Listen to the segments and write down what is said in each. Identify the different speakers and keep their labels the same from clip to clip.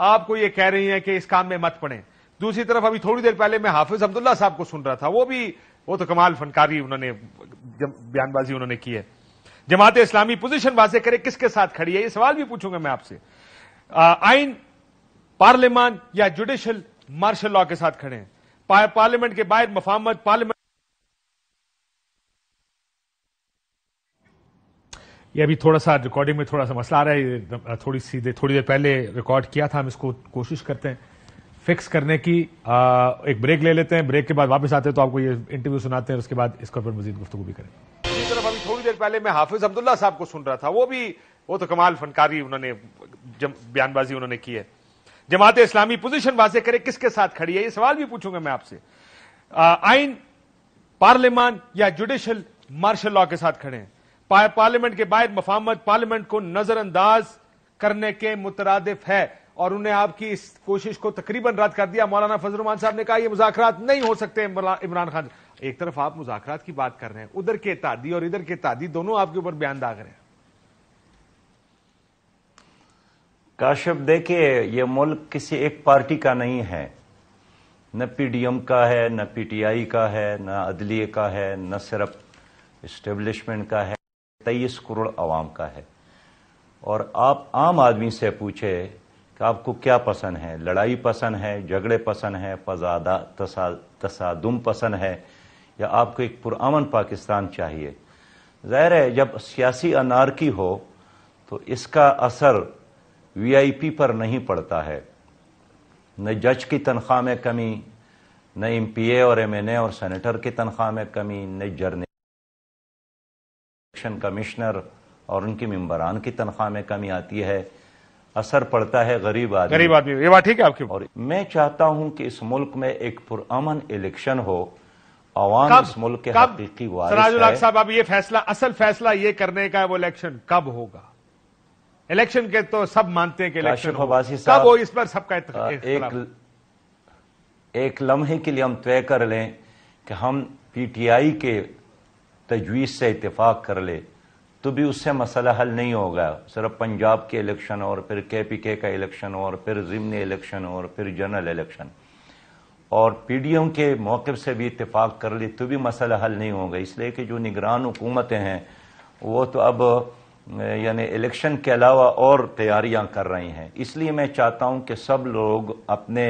Speaker 1: آپ کو یہ کہہ رہی ہیں کہ اس کام میں مت پڑیں. دوسری طرف ابھی تھوڑی دیر پہلے میں حافظ عبداللہ صاحب کو سن رہا تھا, وہ تو کمال فنکاری انہوں نے بیان بازی انہوں نے کی ہے. جماعت اسلامی پوزیشن واضح کرے کس کے ساتھ کھڑی ہے, یہ سوال بھی پوچھوں گا میں آپ سے. آئین, پارلیمان یا جوڈیشل مارشل لا کے ساتھ کھڑے ہیں؟ پارلیمنٹ کے باہر مفاہمت, پارلیمنٹ یہ ابھی تھوڑا سا ریکارڈنگ میں تھوڑا سا مسئلہ آ رہا ہے, تھوڑی دیر پہلے ریکارڈ کیا تھا, ہم اس کو کوشش کرتے ہیں فکس کرنے کی. ایک بریک لے لیتے ہیں, بریک کے بعد واپس آتے ہیں تو آپ کو یہ انٹرویو سناتے ہیں, اس کے بعد اس کے اوپر مزید گفتگو بھی کریں. اسی طرف ابھی تھوڑی دیر پہلے میں حافظ عبداللہ صاحب کو سن رہا تھا, وہ تو کمال فنکاری انہوں نے بیان بازی انہوں نے کی ہے. جماعت اسلامی پوزیشن واضح کرے کس کے ساتھ کھڑی ہے, یہ سوال بھی پوچھوں گا میں آپ سے. آئین, پارلیمان یا جوڈیشل مارشل لا کے ساتھ کھڑے ہیں؟ پارلیمنٹ کے باہر مفاہمت پارلیمنٹ کو نظر انداز کرنے کے مترادف ہے, اور انہیں آپ کی اس کوشش کو تقریباً رد کر دیا. مولانا فضل الرحمان صاحب نے کہا یہ مذاکرات نہیں ہو سکتے. عمران خان, ایک طرف آپ مذاکرات کی بات کر رہے ہیں, ادھر کے اتحادی اور ادھر کے اتحادی دونوں آپ کے اوپر بیان داغ رہے ہیں.
Speaker 2: کاشف, دیکھیے یہ ملک کسی ایک پارٹی کا نہیں ہے, نہ پی ڈی ایم کا ہے, نہ پی ٹی آئی کا ہے, نہ عدلیہ کا ہے, نہ صرف اسٹیبلشمنٹ کا ہے, 23 کروڑ عوام کا ہے. اور آپ عام آدمی سے پوچھے کہ آپ کو کیا پسند ہے, لڑائی پسند ہے, جھگڑے پسند ہے, تصادم پسند ہے, یا آپ کو ایک پرامن پاکستان چاہیے؟ ظاہر ہے جب سیاسی انارکی ہو تو اس کا اثر وی آئی پی پر نہیں پڑتا ہے. نہ جج کی تنخواہ میں کمی, نہ ایم پی اے اور ایم این اے اور سینیٹر کی تنخواہ میں کمی, نہ جرنیل الیکشن کمشنر اور ان کی ممبران کی تنخواہ میں کمی آتی ہے. اثر پڑتا ہے غریب آدمی.
Speaker 1: یہ بات ٹھیک ہے آپ کی.
Speaker 2: اور میں چاہتا ہوں کہ اس ملک میں ایک پرامن الیکشن ہو, عوام اس ملک کے حقیقی وارث ہے.
Speaker 1: سراج الحق صاحب, اب یہ فیصلہ, اصل فیصلہ یہ کرنے کا ہے وہ الیکشن کب ہوگا. الیکشن کے تو سب مانتے ہیں کہ الیکشن کب ہو, اس پر سب کا اختلاف.
Speaker 2: ایک لمحے کے لیے ہم طے کر لیں کہ ہم پی ٹی آئی کے تجویز سے اتفاق کر لے تو بھی اس سے مسئلہ حل نہیں ہوگا. صرف پنجاب کے الیکشن اور پھر کے پی کے کا الیکشن اور پھر ضمنی الیکشن اور پھر جنرل الیکشن, اور پی ڈی ایم کے موقف سے بھی اتفاق کر لی تو بھی مسئلہ حل نہیں ہوگا. اس لیے کہ جو نگران حکومتیں ہیں وہ تو اب یعنی الیکشن کے علاوہ اور تیاریاں کر رہی ہیں. اس لیے میں چاہتا ہوں کہ سب لوگ اپنے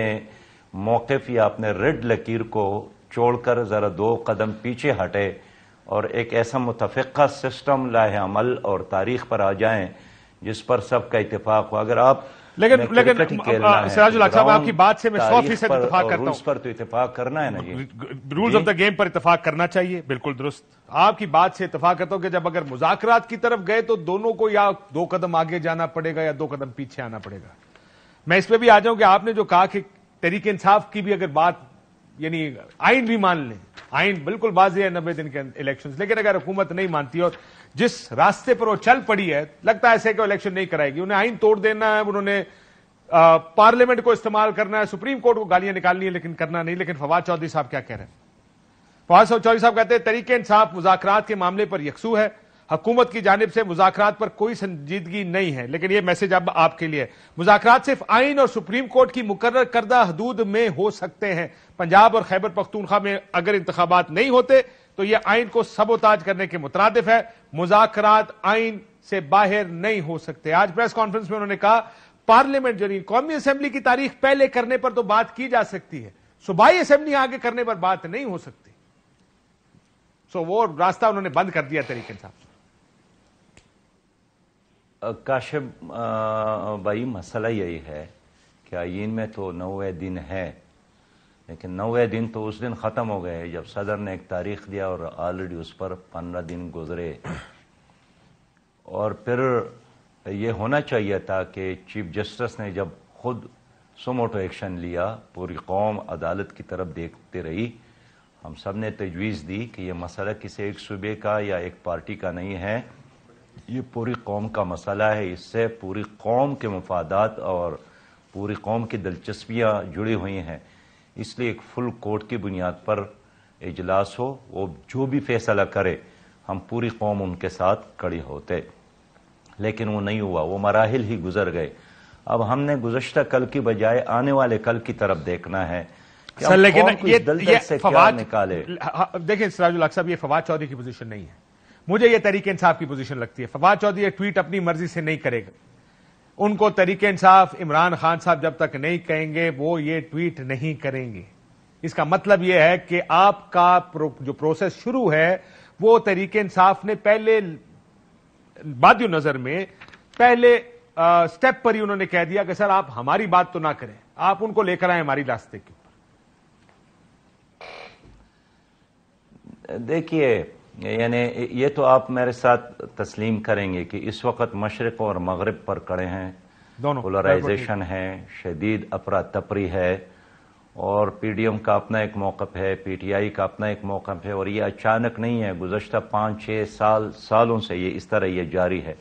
Speaker 2: موقف یا اپنے ریڈ لکیر کو چھوڑ کر ذرا 2 قدم پیچھے ہٹے اور ایک ایسا متفقہ سسٹم لاہ عمل اور تاریخ پر آ جائیں جس پر سب کا اتفاق ہو. اگر آپ
Speaker 1: لیکن سراج الحق صاحب, آپ کی بات سے میں 100% اتفاق کرتا ہوں.
Speaker 2: رولز پر تو اتفاق کرنا ہے نا جی,
Speaker 1: رولز آف دا گیم پر اتفاق کرنا چاہیے, بالکل درست. آپ کی بات سے اتفاق کرتا ہوں کہ جب اگر مذاکرات کی طرف گئے تو دونوں کو یا 2 قدم آگے جانا پڑے گا یا 2 قدم پیچھے آنا پڑے گا. میں اس پہ بھی آ جاؤں کہ آپ نے جو کہا کہ تحریک انصاف کی بھی اگر بات, یعنی آئین بھی مان لیں, آئین بالکل واضح ہے 90 دن کے الیکشن, لیکن اگر حکومت نہیں مانتی اور جس راستے پر وہ چل پڑی ہے, لگتا ہے ایسے کہ الیکشن نہیں کرائے گی. انہیں آئین توڑ دینا ہے, انہوں نے پارلیمنٹ کو استعمال کرنا ہے, سپریم کورٹ کو گالیاں نکالنی ہے, لیکن کرنا نہیں. لیکن فواد چودھری صاحب کیا کہہ رہے ہیں؟ فواد چودھری صاحب کہتے ہیں تحریک انصاف مذاکرات کے معاملے پر یکسو ہے, حکومت کی جانب سے مذاکرات پر کوئی سنجیدگی نہیں ہے. لیکن یہ میسج اب آپ کے لیے, مذاکرات صرف آئین اور سپریم کورٹ کی مقرر کردہ حدود میں ہو سکتے ہیں. پنجاب اور خیبر پختونخوا میں اگر انتخابات نہیں ہوتے تو یہ آئین کو سبوتاج کرنے کے مترادف ہے. مذاکرات آئین سے باہر نہیں ہو سکتے. آج پریس کانفرنس میں انہوں نے کہا پارلیمنٹ یعنی قومی اسمبلی کی تاریخ پہلے کرنے پر تو بات کی جا سکتی ہے, صوبائی اسمبلی آگے کرنے پر بات نہیں ہو سکتی. سو وہ راستہ انہوں نے بند کر دیا تحریک انصاف.
Speaker 2: کاشف بھائی, مسئلہ یہی ہے کہ آئین میں تو 90 دن ہے, لیکن 90 دن تو اس دن ختم ہو گئے جب صدر نے ایک تاریخ دیا اور آلریڈی اس پر 15 دن گزرے. اور پھر یہ ہونا چاہیے تھا کہ چیف جسٹس نے جب خود سوموٹو ایکشن لیا, پوری قوم عدالت کی طرف دیکھتے رہی, ہم سب نے تجویز دی کہ یہ مسئلہ کسی ایک صوبے کا یا ایک پارٹی کا نہیں ہے, یہ پوری قوم کا مسئلہ ہے. اس سے پوری قوم کے مفادات اور پوری قوم کی دلچسپیاں جڑی ہوئی ہیں. اس لیے ایک فل کورٹ کی بنیاد پر اجلاس ہو, وہ جو بھی فیصلہ کرے ہم پوری قوم ان کے ساتھ کھڑی ہوتے. لیکن وہ نہیں ہوا, وہ مراحل ہی گزر گئے. اب ہم نے گزشتہ کل کی بجائے آنے والے کل کی طرف دیکھنا ہے کہ
Speaker 1: سر لیکن
Speaker 2: یہ فواد نکالے.
Speaker 1: دیکھیں سراج الحق صاحب، یہ فواد چودھری کی پوزیشن نہیں ہے، مجھے یہ تحریک انصاف کی پوزیشن لگتی ہے. فواد چودھری یہ ٹویٹ اپنی مرضی سے نہیں کرے گا. ان کو تحریک انصاف عمران خان صاحب جب تک نہیں کہیں گے وہ یہ ٹویٹ نہیں کریں گے. اس کا مطلب یہ ہے کہ آپ کا جو پروسیس شروع ہے وہ تحریک انصاف نے پہلے بادی نظر میں پہلے سٹیپ پر ہی انہوں نے کہہ دیا کہ سر آپ ہماری بات تو نہ کریں، آپ ان کو لے کر آئیں ہماری راستے کے اوپر.
Speaker 2: دیکھیے یعنی یہ تو آپ میرے ساتھ تسلیم کریں گے کہ اس وقت مشرق اور مغرب پر کڑے ہیں،
Speaker 1: دونوں
Speaker 2: پولرائزیشن ہے، شدید افراتفری ہے، اور پی ڈی ایم کا اپنا ایک موقف ہے، پی ٹی آئی کا اپنا ایک موقف ہے، اور یہ اچانک نہیں ہے، گزشتہ 5-6 سالوں سے یہ اس طرح یہ جاری ہے.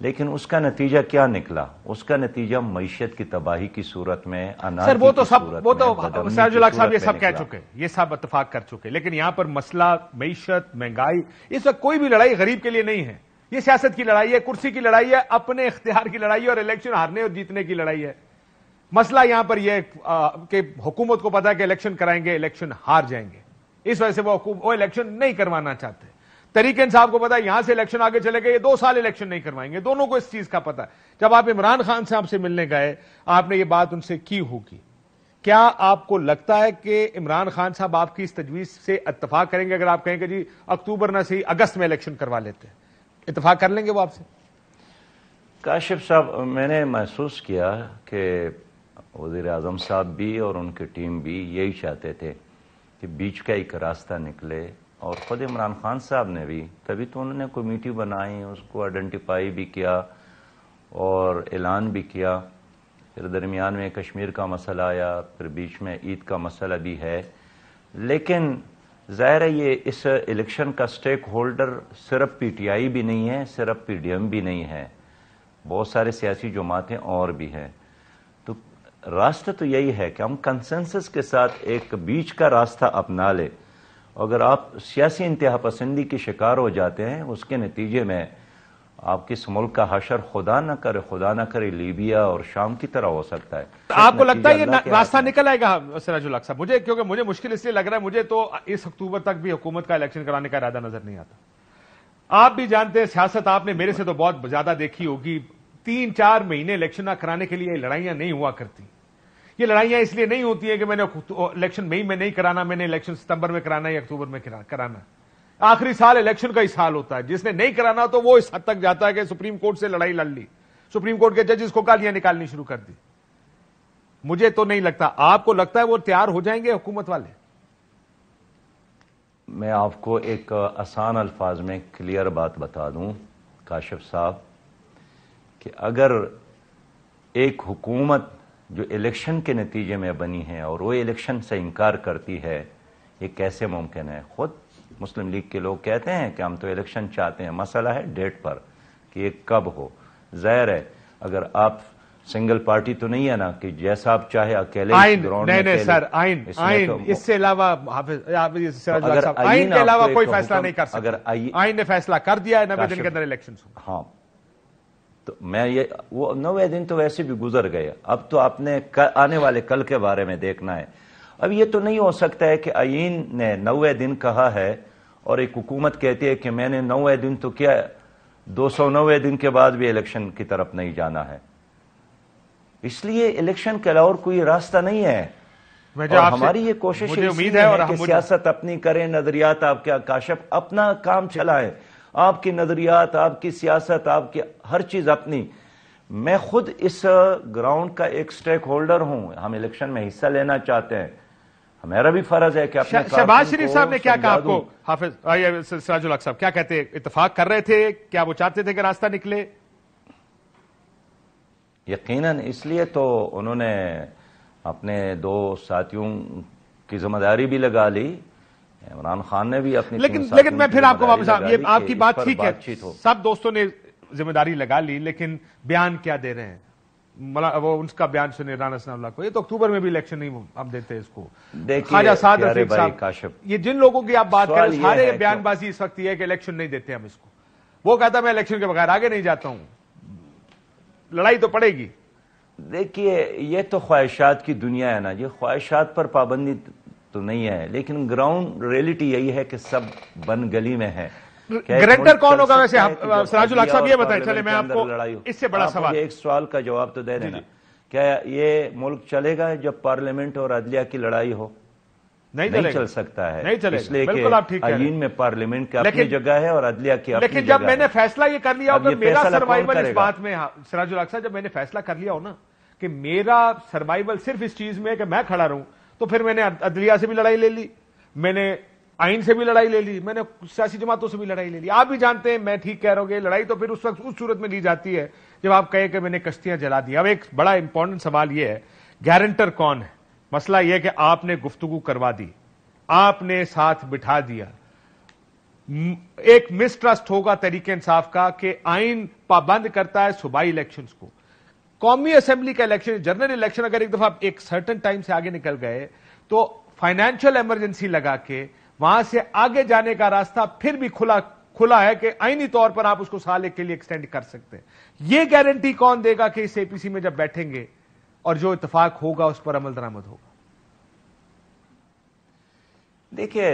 Speaker 2: لیکن اس کا نتیجہ کیا نکلا؟ اس کا نتیجہ معیشت کی تباہی کی صورت میں،
Speaker 1: سر وہ تو سراج الحق صاحب یہ سب کہہ چکے، یہ سب اتفاق کر چکے. لیکن یہاں پر مسئلہ معیشت، مہنگائی، اس وقت کوئی بھی لڑائی غریب کے لیے نہیں ہے. یہ سیاست کی لڑائی ہے، کرسی کی لڑائی ہے، اپنے اختیار کی لڑائی ہے، اور الیکشن ہارنے اور جیتنے کی لڑائی ہے. مسئلہ یہاں پر یہ کہ حکومت کو پتا ہے کہ الیکشن کرائیں گے الیکشن ہار جائیں گے، اس وجہ سے وہ الیکشن نہیں کروانا چاہتے. تحریک انصاف کو پتا ہے یہاں سے الیکشن آگے چلے گئے، یہ 2 سال الیکشن نہیں کروائیں گے. دونوں کو اس چیز کا پتا ہے. جب آپ عمران خان صاحب سے ملنے گئے، آپ نے یہ بات ان سے کی ہوگی، کیا آپ کو لگتا ہے کہ عمران خان صاحب آپ کی اس تجویز سے اتفاق کریں گے؟ اگر آپ کہیں کہ جی اکتوبر نہ صحیح اگست میں الیکشن کروا لیتے ہیں، اتفاق کر لیں گے وہ آپ سے؟
Speaker 2: کاشف صاحب، میں نے محسوس کیا کہ وزیر اعظم صاحب بھی اور ان کی ٹیم بھی یہی چاہتے تھے کہ بیچ کا ایک راستہ نکلے، اور خود عمران خان صاحب نے بھی، تبھی تو انہوں نے کمیٹی بنائی، اس کو آئیڈینٹیفائی بھی کیا اور اعلان بھی کیا. پھر درمیان میں کشمیر کا مسئلہ آیا، پھر بیچ میں عید کا مسئلہ بھی ہے. لیکن ظاہر ہے یہ اس الیکشن کا سٹیک ہولڈر صرف پی ٹی آئی بھی نہیں ہے، صرف پی ڈی ایم بھی نہیں ہے، بہت سارے سیاسی جماعتیں اور بھی ہیں. تو راستہ تو یہی ہے کہ ہم کنسنسس کے ساتھ ایک بیچ کا راستہ اپنا لے. اگر آپ سیاسی انتہا پسندی کی شکار ہو جاتے ہیں، اس کے نتیجے میں آپ کی اس ملک کا حشر خدا نہ کرے لیبیا اور شام کی طرح ہو سکتا ہے.
Speaker 1: آپ کو لگتا ہے یہ راستہ نکل آئے گا سراج الحق صاحب؟ کیونکہ مجھے مشکل اس لیے لگ رہا ہے، مجھے تو اس اکتوبر تک بھی حکومت کا الیکشن کرانے کا ارادہ نظر نہیں آتا. آپ بھی جانتے ہیں سیاست، آپ نے میرے سے تو بہت زیادہ دیکھی ہوگی. 3-4 مہینے الیکشن کرانے کے لیے لڑائیاں نہیں ہوا کرتی. یہ لڑائیاں اس لیے نہیں ہوتی ہیں کہ میں نے الیکشن مئی میں نہیں کرانا، میں نے الیکشن ستمبر میں کرانا یا اکتوبر میں کرانا. آخری سال الیکشن کا ہی سال ہوتا ہے. جس نے نہیں کرانا تو وہ اس حد تک جاتا ہے کہ سپریم کورٹ سے لڑائی لڑ لی، سپریم کورٹ کے ججز کو گالیاں نکالنی شروع کر دی. مجھے تو نہیں لگتا. آپ کو لگتا ہے وہ تیار ہو جائیں گے حکومت والے؟
Speaker 2: میں آپ کو ایک آسان الفاظ میں کلیئر بات بتا دوں کاشف صاحب، کہ اگر ایک حکومت جو الیکشن کے نتیجے میں بنی ہے اور وہ الیکشن سے انکار کرتی ہے، یہ کیسے ممکن ہے؟ خود مسلم لیگ کے لوگ کہتے ہیں کہ ہم تو الیکشن چاہتے ہیں، مسئلہ ہے ڈیٹ پر کہ یہ کب ہو. ظاہر ہے اگر آپ سنگل پارٹی تو نہیں ہے نا کہ جیسا آپ چاہے اکیلے
Speaker 1: نہیں سر، آئین اس سے علاوہ آئین کے علاوہ کوئی فیصلہ نہیں کر سکتا. اگر آئین نے فیصلہ کر دیا ہے 90 دن کے اندر الیکشن ہو.
Speaker 2: ہاں، تو میں وہ 90 دن تو ویسے بھی گزر گئے. اب تو آپ نے آنے والے کل کے بارے میں دیکھنا ہے. اب یہ تو نہیں ہو سکتا ہے کہ آئین نے 90 دن کہا ہے اور ایک حکومت کہتی ہے کہ میں نے 90 دن تو کیا، 290 دن کے بعد بھی الیکشن کی طرف نہیں جانا ہے. اس لیے الیکشن کے علاوہ کوئی راستہ نہیں ہے. اور ہماری یہ کوشش ہے کہ سیاست اپنی کریں، نظریات آپ کیا کاشف اپنا کام چلائیں، آپ کی نظریات، آپ کی سیاست، آپ کی ہر چیز اپنی. میں خود اس گراؤنڈ کا ایک سٹیک ہولڈر ہوں. ہم الیکشن میں حصہ لینا چاہتے ہیں، میرا بھی فرض ہے کہ اپنے
Speaker 1: شہباز شریف صاحب نے کیا کہا آپ کو؟ حافظ سراج الحق صاحب کیا کہتے ہیں؟ اتفاق کر رہے تھے؟ کیا وہ چاہتے تھے کہ راستہ نکلے؟
Speaker 2: یقیناً اس لیے تو انہوں نے اپنے 2 ساتھیوں کی ذمہ داری بھی لگا لی. عمران خان نے بھی اپنی،
Speaker 1: لیکن میں پھر آپ کو واپس یہ آپ کی بات ٹھیک ہے، سب دوستوں نے ذمہ داری لگا لی، لیکن بیان کیا دے رہے ہیں؟ وہ ان کا بیان سنے رانا ثناء اللہ کو. یہ تو اکتوبر میں بھی الیکشن نہیں ہم دیتے اس کو. خواجہ سعد رفیق صاحب، یہ جن لوگوں کی آپ بات کر رہے ہیں سارے بیان بازی اس وقت یہ ہے کہ الیکشن نہیں دیتے ہم اس کو. وہ کہتا میں الیکشن کے بغیر آگے نہیں جاتا ہوں. لڑائی تو پڑے گی.
Speaker 2: دیکھیے یہ تو خواہشات کی دنیا ہے نا جی، خواہشات پر پابندی تو نہیں ہے، لیکن گراؤنڈ ریئلٹی یہی ہے کہ سب بن گلی میں ہے۔
Speaker 1: گارنٹر کون ہوگا ویسے سراج الحق صاحب؟ یہ بتائیں، چلے میں آپ کو اس سے بڑا سوال،
Speaker 2: ایک سوال کا جواب تو دے دینا، کیا یہ ملک چلے گا جب پارلیمنٹ اور عدلیہ کی لڑائی ہو؟ نہیں چل سکتا ہے، اس لیے کہ آئین میں پارلیمنٹ کی اپنی جگہ ہے اور عدلیہ کی اپنی جگہ ہے۔
Speaker 1: لیکن جب میں نے فیصلہ یہ کر لیا ہو کہ میرا سروائیول اس بات میں، سراج الحق صاحب جب میں نے فیصلہ کر لیا ہو نا کہ میرا سروائیول صرف اس چیز میں ہے کہ میں کھڑا رہوں، تو پھر میں نے عدلیہ سے بھی لڑائی لے لی، میں نے آئین سے بھی لڑائی لے لی، میں نے سیاسی جماعتوں سے بھی لڑائی لے لی۔ آپ بھی جانتے ہیں میں ٹھیک کہہ رہا ہوں کہ لڑائی تو پھر اس وقت اس صورت میں لی جاتی ہے جب آپ کہیں کہ میں نے کشتیاں جلا دی۔ اب ایک بڑا امپورٹنٹ سوال یہ ہے، گارنٹر کون ہے؟ مسئلہ یہ کہ آپ نے گفتگو کروا دی، آپ نے ساتھ بٹھا دیا، ایک مسٹرسٹ ہوگا تحریک انصاف کا کہ آئین پابند کرتا ہے صوبائی الیکشنز کو، قومی اسمبلی کا الیکشن، جنرل الیکشن اگر ایک دفعہ ایک سرٹن ٹائم سے آگے نکل گئے تو فائنینشل ایمرجنسی لگا کے وہاں سے آگے جانے کا راستہ پھر بھی کھلا ہے کہ آئینی طور پر آپ اس کو سال ایک کے لیے ایکسٹینڈ کر سکتے ہیں۔ یہ گارنٹی کون دے گا کہ اس اے پی سی میں جب بیٹھیں گے اور جو اتفاق ہوگا اس پر عمل درآمد ہوگا؟
Speaker 2: دیکھیے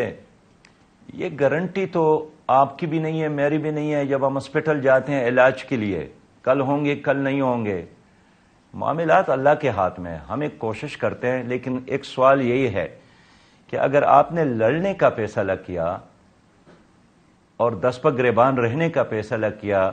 Speaker 2: یہ گارنٹی تو آپ کی بھی نہیں ہے، میری بھی نہیں ہے۔ جب ہم ہاسپٹل جاتے ہیں علاج کے لیے، کل ہوں گے کل نہیں ہوں گے، معاملات اللہ کے ہاتھ میں، ہم ایک کوشش کرتے ہیں۔ لیکن ایک سوال یہی ہے کہ اگر آپ نے لڑنے کا فیصلہ کیا اور دست پہ گریبان رہنے کا فیصلہ کیا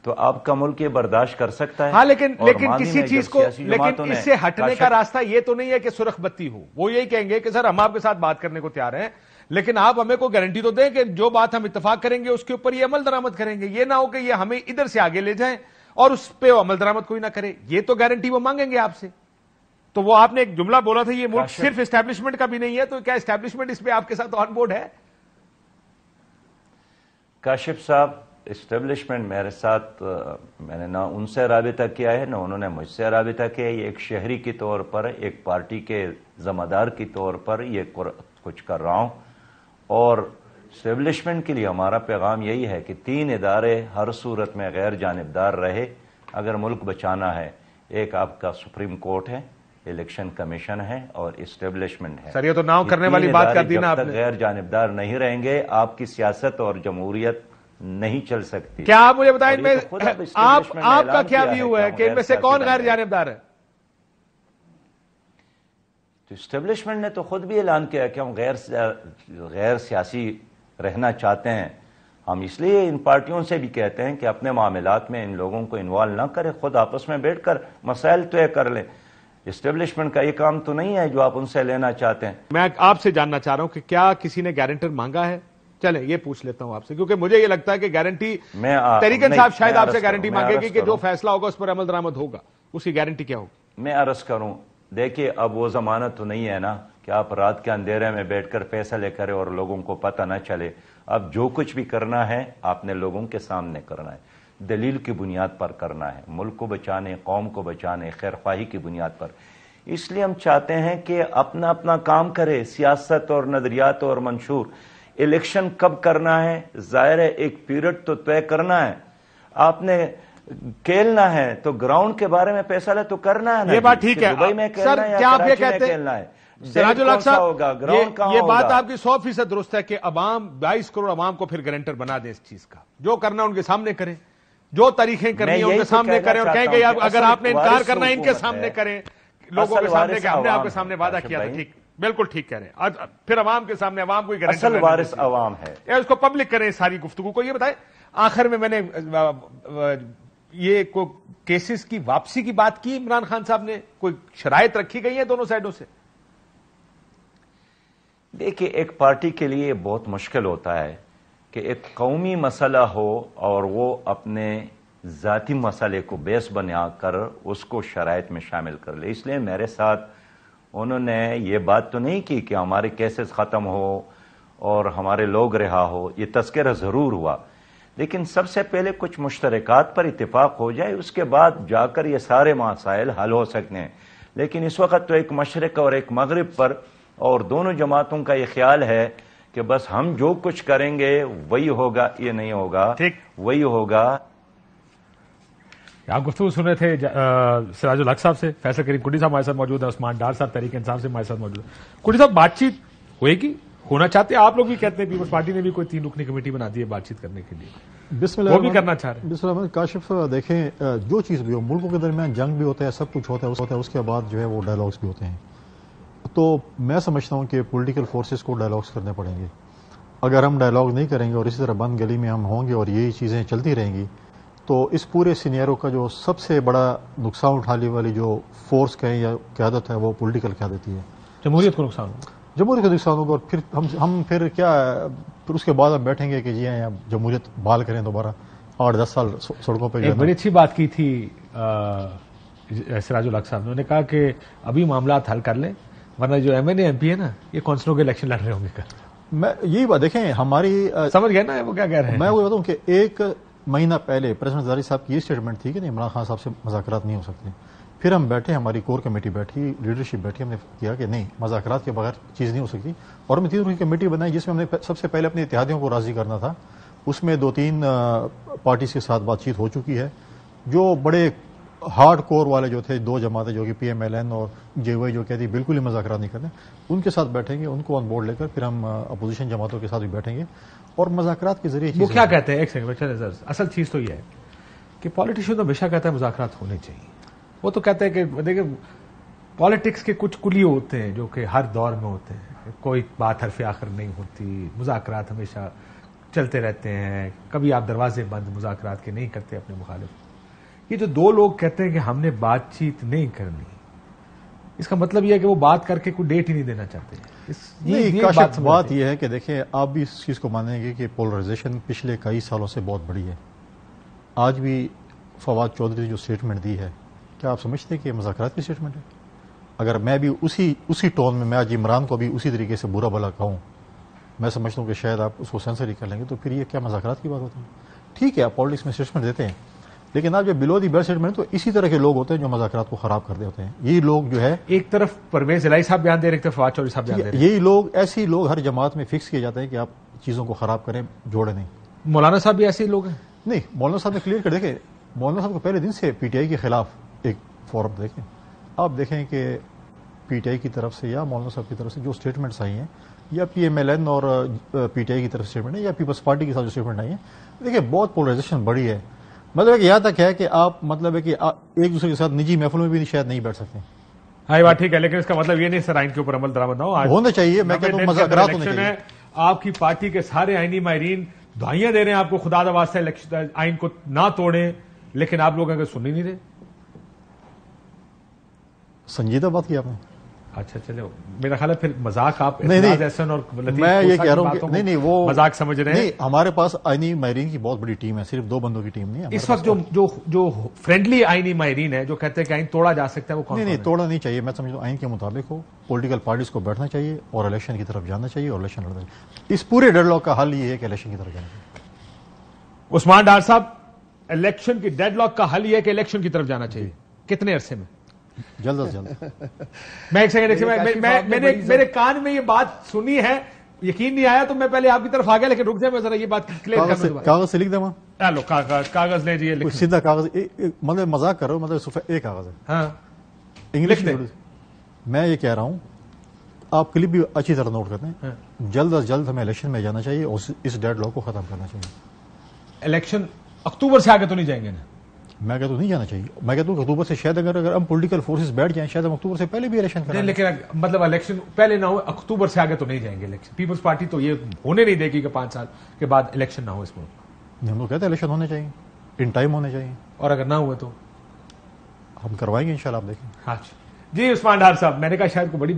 Speaker 2: تو آپ کا ملک یہ برداشت کر سکتا ہے؟
Speaker 1: ہاں لیکن کسی چیز کو، لیکن اس سے ہٹنے کا راستہ یہ تو نہیں ہے کہ سرخ بتی ہو۔ وہ یہی کہیں گے کہ سر ہم آپ کے ساتھ بات کرنے کو تیار ہیں، لیکن آپ ہمیں کوئی گارنٹی تو دیں کہ جو بات ہم اتفاق کریں گے اس کے اوپر یہ عمل درآمد کریں گے۔ یہ نہ ہو کہ یہ ہمیں ادھر سے آگے لے جائیں اور اس پہ عمل درآمد کوئی نہ کرے۔ یہ تو گارنٹی وہ مانگیں گے آپ سے۔ تو وہ آپ نے ایک جملہ بولا تھا یہ ملک صرف اسٹیبلشمنٹ کا بھی نہیں ہے، تو کیا اسٹیبلشمنٹ اس پہ آپ کے ساتھ آن بورڈ ہے؟
Speaker 2: کاشف صاحب، اسٹیبلشمنٹ میرے ساتھ، میں نے نہ ان سے رابطہ کیا ہے نہ انہوں نے مجھ سے رابطہ کیا ہے۔ یہ ایک شہری کی طور پر، ایک پارٹی کے ذمہ دار کی طور پر یہ کچھ کر رہا ہوں، اور اسٹیبلشمنٹ کے لیے ہمارا پیغام یہی ہے کہ 3 ادارے ہر صورت میں غیر جانبدار رہے اگر ملک بچانا ہے۔ ایک آپ کا سپریم کورٹ ہے، الیکشن کمیشن ہے اور اسٹیبلشمنٹ ہے۔
Speaker 1: سر یہ تو ناؤ کرنے والی بات کر دی نا آپ نے۔
Speaker 2: جب تک غیر جانبدار نہیں رہیں گے آپ کی سیاست اور جمہوریت نہیں چل سکتی۔
Speaker 1: کیا آپ مجھے بتائیں آپ کا کیا ویو ہے کہ ان میں سے کون غیر جانبدار ہے؟
Speaker 2: تو اسٹیبلشمنٹ نے تو خود بھی اعلان کیا کہ ہم غیر سیاسی رہنا چاہتے ہیں۔ ہم اس لیے ان پارٹیوں سے بھی کہتے ہیں کہ اپنے معاملات میں ان لوگوں کو انوالو نہ کریں، خود آپس میں بیٹھ کر مسائل طے کر لیں۔ اسٹیبلشمنٹ کا یہ کام تو نہیں ہے جو آپ ان سے لینا چاہتے ہیں۔
Speaker 1: میں آپ سے جاننا چاہ رہا ہوں کہ کیا کسی نے گارنٹر مانگا ہے؟ چلیں یہ پوچھ لیتا ہوں آپ سے، کیونکہ مجھے یہ لگتا ہے کہ گارنٹی تحریک انصاف شاید آپ سے گارنٹی مانگے گی کہ جو فیصلہ ہوگا اس پر عمل درآمد ہوگا، اس کی گارنٹی کیا ہوگی؟
Speaker 2: میں عرض کروں، دیکھیے اب وہ زمانہ تو نہیں ہے نا کہ آپ رات کے اندھیرے میں بیٹھ کر فیصلے کریں اور لوگوں کو پتہ نہ چلے۔ اب جو کچھ بھی کرنا ہے آپ نے لوگوں کے سامنے کرنا ہے، دلیل کی بنیاد پر کرنا ہے، ملک کو بچانے، قوم کو بچانے، خیر خواہی کی بنیاد پر۔ اس لیے ہم چاہتے ہیں کہ اپنا کام کرے، سیاست اور نظریات اور منشور۔ الیکشن کب کرنا ہے ظاہر ہے ایک پیریڈ تو طے کرنا ہے، آپ نے کھیلنا ہے تو گراؤنڈ کے بارے میں فیصلہ تو کرنا ہے نا۔
Speaker 1: یہ بات ٹھیک ہے
Speaker 2: دبئی میں
Speaker 1: سر، کیا آپ یہ کہتے ہیں سراج الحق صاحب یہ بات آپ کی 100% درست ہے کہ عوام 22 کروڑ عوام کو پھر گارنٹر بنا دیں اس چیز کا، جو کرنا ان کے سامنے کریں، جو تاریخیں کرنی ہیں ان کے سامنے کریں، اور کہیں کہ اگر آپ نے انکار کرنا ہے ان کے سامنے کریں، لوگوں کے سامنے کہ ہم نے آپ کے سامنے وعدہ کیا تھا۔ ٹھیک، بالکل ٹھیک کہہ رہے ہیں۔ پھر عوام کے سامنے عوام کو گارنٹر،
Speaker 2: اصل وارث عوام ہے،
Speaker 1: اس کو پبلک کریں ساری گفتگو کو۔ یہ بتائیں آخر میں نے یہ کوئی کیسز کی واپسی کی بات کی عمران خان صاحب نے، کوئی شرائط رکھی گئی ہیں دونوں سائڈوں سے؟
Speaker 2: دیکھیے ایک پارٹی کے لیے بہت مشکل ہوتا ہے کہ ایک قومی مسئلہ ہو اور وہ اپنے ذاتی مسئلے کو بیس بنا کر اس کو شرائط میں شامل کر لے۔ اس لیے میرے ساتھ انہوں نے یہ بات تو نہیں کی کہ ہمارے کیسز ختم ہو اور ہمارے لوگ رہا ہو، یہ تذکرہ ضرور ہوا، لیکن سب سے پہلے کچھ مشترکات پر اتفاق ہو جائے، اس کے بعد جا کر یہ سارے مسائل حل ہو سکتے ہیں۔ لیکن اس وقت تو ایک مشرق اور ایک مغرب پر اور دونوں جماعتوں کا یہ خیال ہے کہ بس ہم جو کچھ کریں گے وہی ہوگا، یہ نہیں ہوگا، وہی ہوگا۔
Speaker 1: آپ گفتگو سن رہے تھے سراج الحق صاحب سے. فیصل کریم کنڈی صاحب ہمارے ساتھ موجود ہیں, عثمان ڈار صاحب تحریک انصاف سے ہمارے ساتھ موجود ہیں. کنڈی صاحب, بات چیت ہوئے گی, ہونا چاہتے ہیں آپ لوگ بھی کہتے ہیں پیپلز پارٹی نے بھی کوئی 3 رکنی کمیٹی بنا دی ہے بات چیت کرنے کے لیے,
Speaker 3: بسم اللہ
Speaker 1: وہ بھی کرنا چاہ رہے ہیں.
Speaker 3: بسم اللہ کاشف, دیکھیں جو چیز بھی ہو, ملکوں کے درمیان جنگ بھی ہوتا ہے, سب کچھ ہوتا ہے, اس کے بعد جو ہے وہ ڈائلاگس بھی ہوتے ہیں. تو میں سمجھتا ہوں کہ پولیٹیکل فورسز کو ڈائلاگس کرنے پڑیں گے. اگر ہم ڈائلاگ نہیں کریں گے اور اسی طرح بند گلی میں ہم ہوں گے اور یہی چیزیں چلتی رہیں گی, تو اس پورے سینیرو کا جو سب سے بڑا نقصان اٹھانے والی جو فورس کہیں یا قیادت ہے وہ پولیٹیکل قیادت ہی ہے.
Speaker 1: جمہوریت کو نقصان ہوگا,
Speaker 3: جمہوریت کا نقصان ہوگا, اور پھر ہم پھر کیا, پھر اس کے بعد ہم بیٹھیں گے کہ جی ہاں جمہوریت بحال کریں دوبارہ 8-10 سال سڑکوں پہ.
Speaker 1: ایک بڑی اچھی بات کی تھی سراج الحق صاحب نے, انہوں نے کہا کہ ابھی معاملات حل کر لیں ورنہ جو M N A M P ہے نا یہ کونسلوں کے الیکشن لڑ رہے ہوں گے.
Speaker 3: میں یہی بات دیکھیں ہماری
Speaker 1: سمجھ گئے نا وہ کیا کہہ رہے ہیں.
Speaker 3: میں وہ بتاؤں کہ 1 مہینہ پہلے پریزیڈنٹ زرداری صاحب کی یہ اسٹیٹمنٹ تھی کہ عمران خان صاحب سے مذاکرات نہیں ہو سکتے. پھر ہم بیٹھے, ہماری کور کمیٹی بیٹھی, لیڈرشپ بیٹھی, ہم نے کیا کہ نہیں, مذاکرات کے بغیر چیز نہیں ہو سکتی. اور ہم نے 3 کمیٹی بنائی جس میں ہم نے سب سے پہلے اپنے اتحادیوں کو راضی کرنا تھا. اس میں 2-3 پارٹیز کے ساتھ بات چیت ہو چکی ہے. جو بڑے ہارڈ کور والے جو تھے 2 جماعتیں جو کہ پی ایم ایل این اور جے او آئی جو کہتی بالکل ہی مذاکرات نہیں کرتے, ان کے ساتھ بیٹھیں گے, ان کو آن بورڈ لے کر پھر ہم اپوزیشن جماعتوں کے ساتھ بھی بیٹھیں گے اور مذاکرات کے ذریعے.
Speaker 1: وہ کیا کہتے ہیں, ایک سیکنڈ, اصل چیز تو یہ ہے کہ پالیٹیشین تو ہمیشہ کہتا ہے مذاکرات ہونے چاہیے. وہ تو کہتے ہیں کہ دیکھیں پالیٹکس کے کچھ کلیے ہوتے ہیں جو کہ ہر دور میں ہوتے ہیں, کوئی بات حرف آخر نہیں ہوتی, مذاکرات ہمیشہ چلتے رہتے ہیں, کبھی آپ دروازے بند مذاکرات کے نہیں کرتے اپنے مخالف. یہ جو 2 لوگ کہتے ہیں کہ ہم نے بات چیت نہیں کرنی, اس کا مطلب یہ ہے کہ وہ بات کر کے کوئی ڈیٹ ہی نہیں دینا چاہتے.
Speaker 3: بات یہ ہے کہ دیکھیں آپ بھی اس چیز کو مانیں گے کہ پولرائزیشن پچھلے کئی سالوں سے بہت بڑی ہے. آج بھی فواد چودھری نے جو اسٹیٹمنٹ دی ہے, کیا آپ سمجھتے ہیں کہ مذاکرات کی اسٹیٹمنٹ ہے؟ اگر میں بھی اسی ٹون میں آج عمران کو بھی اسی طریقے سے برا بھلا کہوں, میں سمجھتا ہوں کہ شاید آپ اس کو سینسر ہی کر لیں گے, تو پھر یہ کیا مذاکرات کی بات ہوتی ہے؟ ٹھیک ہے آپ پالیٹکس میں اسٹیٹمنٹ دیتے ہیں, لیکن آپ جب بلو دی بیلٹ اسٹیٹمنٹ تو اسی طرح کے لوگ ہوتے ہیں جو مذاکرات کو خراب کر رہے ہوتے ہیں. یہی لوگ جو ہے
Speaker 1: ایک طرف پرویز الہی صاحب بیان دے رہے, ایک طرف فواد چودھری صاحب بیان دے رہے,
Speaker 3: یہی لوگ ایسے لوگ ہر جماعت میں فکس کیے جاتے ہیں کہ آپ چیزوں کو خراب کریں, جوڑے نہیں.
Speaker 1: مولانا صاحب بھی ایسے ہی لوگ ہیں.
Speaker 3: نہیں, مولانا صاحب نے کلیئر کر, دیکھیں مولانا صاحب کو پہلے دن سے پی ٹی آئی کے خلاف ایک فورم دیکھیں, آپ دیکھیں کہ پی ٹی آئی کی طرف سے یا مولانا صاحب کی طرف سے جو اسٹیٹمنٹس آئی ہیں, یا پی ایم ایل این اور پی ٹی آئی کی طرف سے اسٹیٹمنٹ ہے, یا پیپلز پارٹی کے ساتھ جو اسٹیٹمنٹ آئی ہیں, دیکھیں بہت پولرائزیشن بڑی ہے. مطلب کہ یہاں تک ہے کہ آپ مطلب ہے کہ ایک دوسرے کے ساتھ نجی محفلوں میں بھی شاید نہیں بیٹھ سکتے.
Speaker 1: ہاں یہ بات ٹھیک ہے, لیکن اس کا مطلب یہ نہیں سر آئین کے اوپر عمل درآمد نہ ہو.
Speaker 3: ہونا چاہیے, میں کہتا ہوں مذاکرات ہونے چاہیے.
Speaker 1: آپ کی پارٹی کے سارے آئینی ماہرین دعائیاں دے رہے ہیں آپ کو, خدا دا واسطہ آئین کو نہ توڑیں, لیکن آپ لوگ اگر سن ہی نہیں رہے.
Speaker 3: سنجیدہ بات کی آپ نے.
Speaker 1: اچھا چلو, میرا خیال ہے پھر مذاق آپ
Speaker 3: نہیں,
Speaker 1: احسن اور
Speaker 3: میں یہ کہہ رہا ہوں کہ نہیں وہ
Speaker 1: مذاق سمجھ رہے ہیں.
Speaker 3: نہیں, ہمارے پاس آئینی ماہرین کی بہت بڑی ٹیم ہے, صرف 2 بندوں کی ٹیم نہیں ہے
Speaker 1: اس وقت. جو فرینڈلی آئینی ماہرین ہے جو کہتے ہیں کہ آئین توڑا جا سکتا ہے, وہ کون؟
Speaker 3: نہیں, توڑنا نہیں چاہیے. میں سمجھتا ہوں آئین کے مطابق ہو, پولیٹیکل پارٹیز کو بیٹھنا چاہیے اور الیکشن کی طرف جانا چاہیے اور الیکشن لڑنا چاہیے. اس پورے ڈیڈ لاک کا حل یہ ہے کہ الیکشن کی طرف جانا چاہیے.
Speaker 1: عثمان ڈار صاحب, الیکشن کی ڈیڈ لاک کا حل یہ ہے کہ الیکشن کی طرف جانا چاہیے, کتنے عرصے میں؟
Speaker 3: جلد از جلد.
Speaker 1: میں ایک سیکنڈ, میرے کان میں یہ بات سنی ہے, یقین نہیں آیا تو میں پہلے آپ کی طرف آ گیا, لیکن رک جائے میں ذرا یہ بات کلیئر کر دوں.
Speaker 3: کاغذ سے لکھ دیں وہاں.
Speaker 1: لو کاغذ لیں جی,
Speaker 3: سیدھا کاغذ, مطلب مذاق کر رہا ہوں, مطلب ایک کاغذ ہے.
Speaker 1: ہاں
Speaker 3: انگلش میں میں یہ کہہ رہا ہوں, آپ کلپ بھی اچھی طرح نوٹ کرتے ہیں. جلد از جلد ہمیں الیکشن میں جانا چاہیے اور اس ڈیڈ لاک کو ختم کرنا چاہیے.
Speaker 1: الیکشن اکتوبر سے آگے تو نہیں جائیں گے نا؟
Speaker 3: میں کہتا ہوں نہیں جانا چاہیے. میں کہتا ہوں اکتوبر سے شاید اگر ہم پولیٹیکل فورسز بیٹھ جائیں شاید ہم اکتوبر سے پہلے بھی الیکشن کریں.
Speaker 1: لیکن مطلب الیکشن پہلے نہ ہو, اکتوبر سے آگے تو نہیں جائیں گے الیکشن. پیپلز پارٹی تو یہ ہونے نہیں دے گی کہ 5 سال کے بعد الیکشن نہ ہو اس ملک.
Speaker 3: ہم لوگ کہتے ہیں الیکشن ہونے چاہیے, ان ٹائم ہونے چاہیے,
Speaker 1: اور اگر نہ ہوئے تو
Speaker 3: ہم کروائیں گے انشاءاللہ. آپ دیکھیں.
Speaker 1: ہاں جی عثمان ڈار صاحب, میں نے کہا شاید کوئی بڑی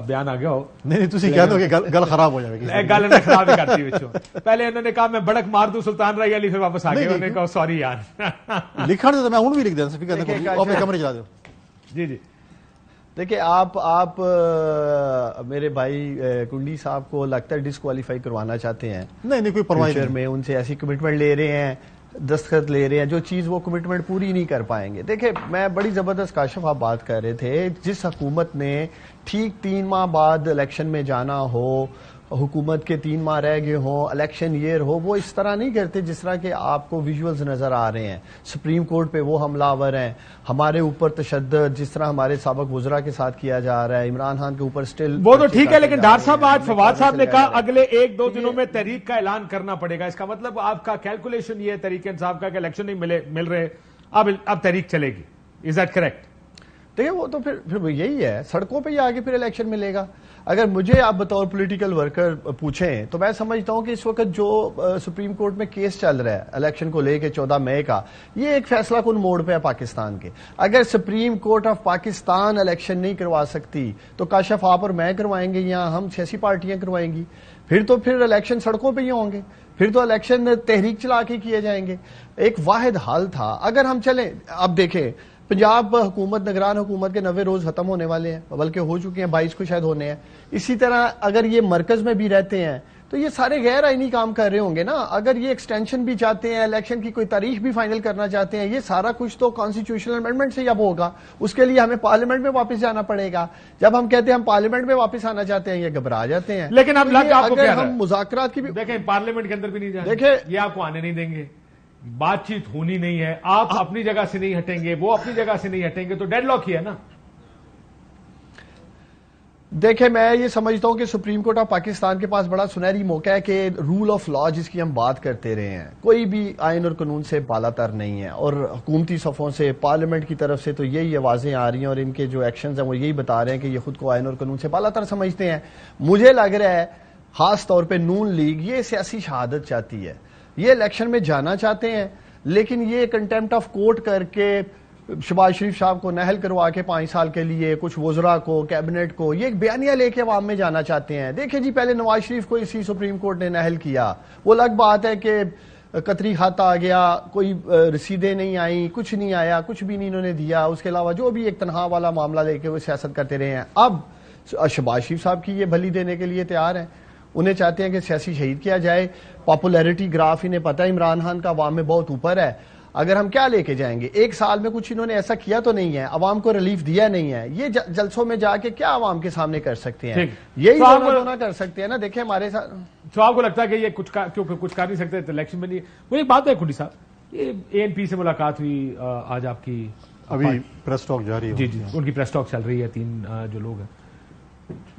Speaker 1: بیان آ گیا ہو.
Speaker 3: نہیں, تسی کہہ دو کہ گل خراب ہو جائے گی.
Speaker 1: گل میں خراب ہی کرتی بچوں. پہلے انہوں نے کہا میں بڑک مار دوں سلطان رائی علی, پھر واپس آ گئے, انہوں نے کہا سوری یار.
Speaker 3: لکھا تو میں ہوں بھی لکھ دیں, اپنے کمرے چلا دو.
Speaker 1: جی جی
Speaker 4: دیکھیں آپ میرے بھائی کنڈی صاحب کو لگتا ہے ڈسکوالیفائی کروانا چاہتے ہیں.
Speaker 3: نہیں, کوئی پرواہ نہیں.
Speaker 4: میں ان سے ایسی کمٹمنٹ لے رہے ہیں, دستخط لے رہے ہیں, جو چیز وہ کمٹمنٹ پوری نہیں کر پائیں گے. دیکھیں میں بڑی زبردست کاشف آپ بات کر رہے تھے, جس حکومت نے ٹھیک 3 ماہ بعد الیکشن میں جانا ہو, حکومت کے 3 ماہ رہ گئے ہوں، الیکشن ایئر ہو، وہ اس طرح نہیں کرتے جس طرح کہ آپ کو ویژولز نظر آ رہے ہیں. سپریم کورٹ پہ وہ حملہ آور ہیں، ہمارے اوپر تشدد جس طرح ہمارے سابق وزراء کے ساتھ کیا جا رہا ہے، عمران خان کے اوپر سٹل
Speaker 1: وہ تو ٹھیک ہے، لیکن ڈار صاحب آج فواد صاحب نے کہا اگلے 1-2 دنوں میں تحریک کا اعلان کرنا پڑے گا. اس کا مطلب آپ کا کیلکولیشن یہ ہے تحریک انصاف کا کہ الیکشن نہیں مل رہے، اب تحریک چلے گی. Is that correct?
Speaker 4: دیکھیں وہ تو پھر یہی ہے، سڑکوں پہ ہی آگے پھر الیکشن ملے گا. اگر مجھے آپ بطور پولیٹیکل ورکر پوچھیں تو میں سمجھتا ہوں کہ اس وقت جو سپریم کورٹ میں کیس چل رہا ہے الیکشن کو لے کے 14 مئی کا، یہ ایک فیصلہ کن موڑ پہ ہے پاکستان کے. اگر supreme court of Pakistan election نہیں کروا سکتی تو کاشف آپ اور میں کروائیں گے یا ہم سیاسی پارٹیاں کروائیں گی. پھر الیکشن سڑکوں پہ ہی ہوں گے، پھر تو الیکشن تحریک چلا کے کیے جائیں گے. ایک واحد حل تھا. اگر ہم چلیں، اب دیکھیں پنجاب حکومت، نگران حکومت کے 90 روز ختم ہونے والے ہیں، بلکہ ہو چکے ہیں، 22 کو شاید ہونے ہیں. اسی طرح اگر یہ مرکز میں بھی رہتے ہیں تو یہ سارے غیر آئینی کام کر رہے ہوں گے نا. اگر یہ ایکسٹینشن بھی چاہتے ہیں، الیکشن کی کوئی تاریخ بھی فائنل کرنا چاہتے ہیں، یہ سارا کچھ تو کانسٹیٹیوشنل امینڈمنٹ سے اب ہوگا. اس کے لیے ہمیں پارلیمنٹ میں واپس جانا پڑے گا. جب ہم کہتے ہیں ہم پارلیمنٹ میں واپس آنا چاہتے ہیں، یہ گھبرا جاتے ہیں.
Speaker 1: لیکن اب
Speaker 4: اگر ہم مذاکرات کی بھی
Speaker 1: دیکھیں، پارلیمنٹ کے اندر بھی نہیں جانا،
Speaker 4: دیکھیں
Speaker 1: یہ آپ کو آنے نہیں دیں گے، بات چیت ہونی نہیں ہے، آپ اپنی جگہ سے نہیں ہٹیں گے، وہ اپنی جگہ سے نہیں ہٹیں گے، تو ڈیڈ لاک ہی ہے نا.
Speaker 4: دیکھیں میں یہ سمجھتا ہوں کہ سپریم کورٹ آف پاکستان کے پاس بڑا سنہری موقع ہے کہ رول آف لا جس کی ہم بات کرتے رہے ہیں، کوئی بھی آئین اور قانون سے بالا تر نہیں ہے. اور حکومتی صفوں سے، پارلیمنٹ کی طرف سے تو یہی آوازیں آ رہی ہیں اور ان کے جو ایکشنز ہیں وہ یہی بتا رہے ہیں کہ یہ خود کو آئین اور قانون سے بالا تر سمجھتے ہیں. مجھے لگ رہا ہے خاص طور پہ نون لیگ یہ سیاسی شہادت چاہتی ہے. یہ الیکشن میں جانا چاہتے ہیں، لیکن یہ کنٹیمپٹ آف کورٹ کر کے شہباز شریف صاحب کو نہل کروا کے 5 سال کے لیے، کچھ وزراء کو، کیبنٹ کو، یہ ایک بیانیہ لے کے عوام میں جانا چاہتے ہیں. دیکھیں جی، پہلے نواز شریف کو اسی سپریم کورٹ نے نہل کیا. وہ الگ بات ہے کہ قطری خط آ گیا، کوئی رسیدیں نہیں آئیں، کچھ نہیں آیا، کچھ بھی نہیں انہوں نے دیا. اس کے علاوہ جو بھی ایک تنخواہ والا معاملہ لے کے وہ سیاست کرتے رہے ہیں. اب شہباز شریف صاحب کی یہ بھلی دینے کے لیے تیار ہیں. انہیں چاہتے ہیں کہ سیاسی شہید کیا جائے. پاپولیرٹی گراف انہیں پتہ ہے عمران خان کا عوام میں بہت اوپر ہے. اگر ہم کیا لے کے جائیں گے؟ 1 سال میں کچھ انہوں نے ایسا کیا تو نہیں ہے، عوام کو ریلیف دیا نہیں ہے. یہ جلسوں میں جا کے کیا عوام کے سامنے کر سکتے ہیں؟ یہی رونا کر سکتے ہیں نا. دیکھیں ہمارے ساتھ
Speaker 1: تو آپ کو لگتا ہے کہ یہ کچھ کر نہیں سکتے الیکشن میں نہیں؟ وہ ایک بات ہے کھنڈی صاحب، یہ ANP سے ملاقات ہوئی آج آپ کی،
Speaker 3: ابھی پریس ٹاک جاری ہے.
Speaker 1: جی ان کی پریس ٹاک چل رہی ہے. 3 جو لوگ ہیں،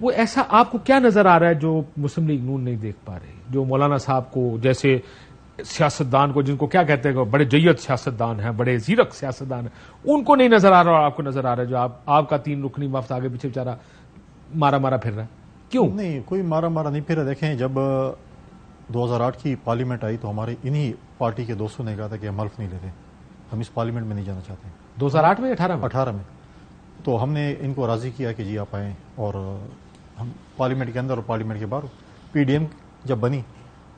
Speaker 1: وہ ایسا آپ کو کیا نظر آ رہا ہے جو مسلم لیگ نون نہیں دیکھ پا رہی؟ جو مولانا صاحب کو جیسے سیاستدان کو، جن کو کیا کہتے ہیں کہ بڑے جید سیاستدان ہیں، بڑے زیرک سیاستدان ہیں، ان کو نہیں نظر آ رہا اور آپ کو نظر آ رہا ہے جو آپ کا 3 رکنی وفد آگے پیچھے بیچارہ مارا پھر رہا ہے؟ کیوں
Speaker 3: نہیں؟ کوئی مارا نہیں پھر رہا. دیکھیں جب 2008 کی پارلیمنٹ آئی تو ہمارے انہی پارٹی کے دوستوں نے کہا تھا کہ ہم حلف نہیں لیتے، ہم اس پارلیمنٹ میں نہیں جانا چاہتے.
Speaker 1: 2008 میں 18 میں
Speaker 3: تو ہم نے ان کو راضی کیا کہ جی آپ آئیں، اور ہم پارلیمنٹ کے اندر اور پارلیمنٹ کے باہر. PDM جب بنی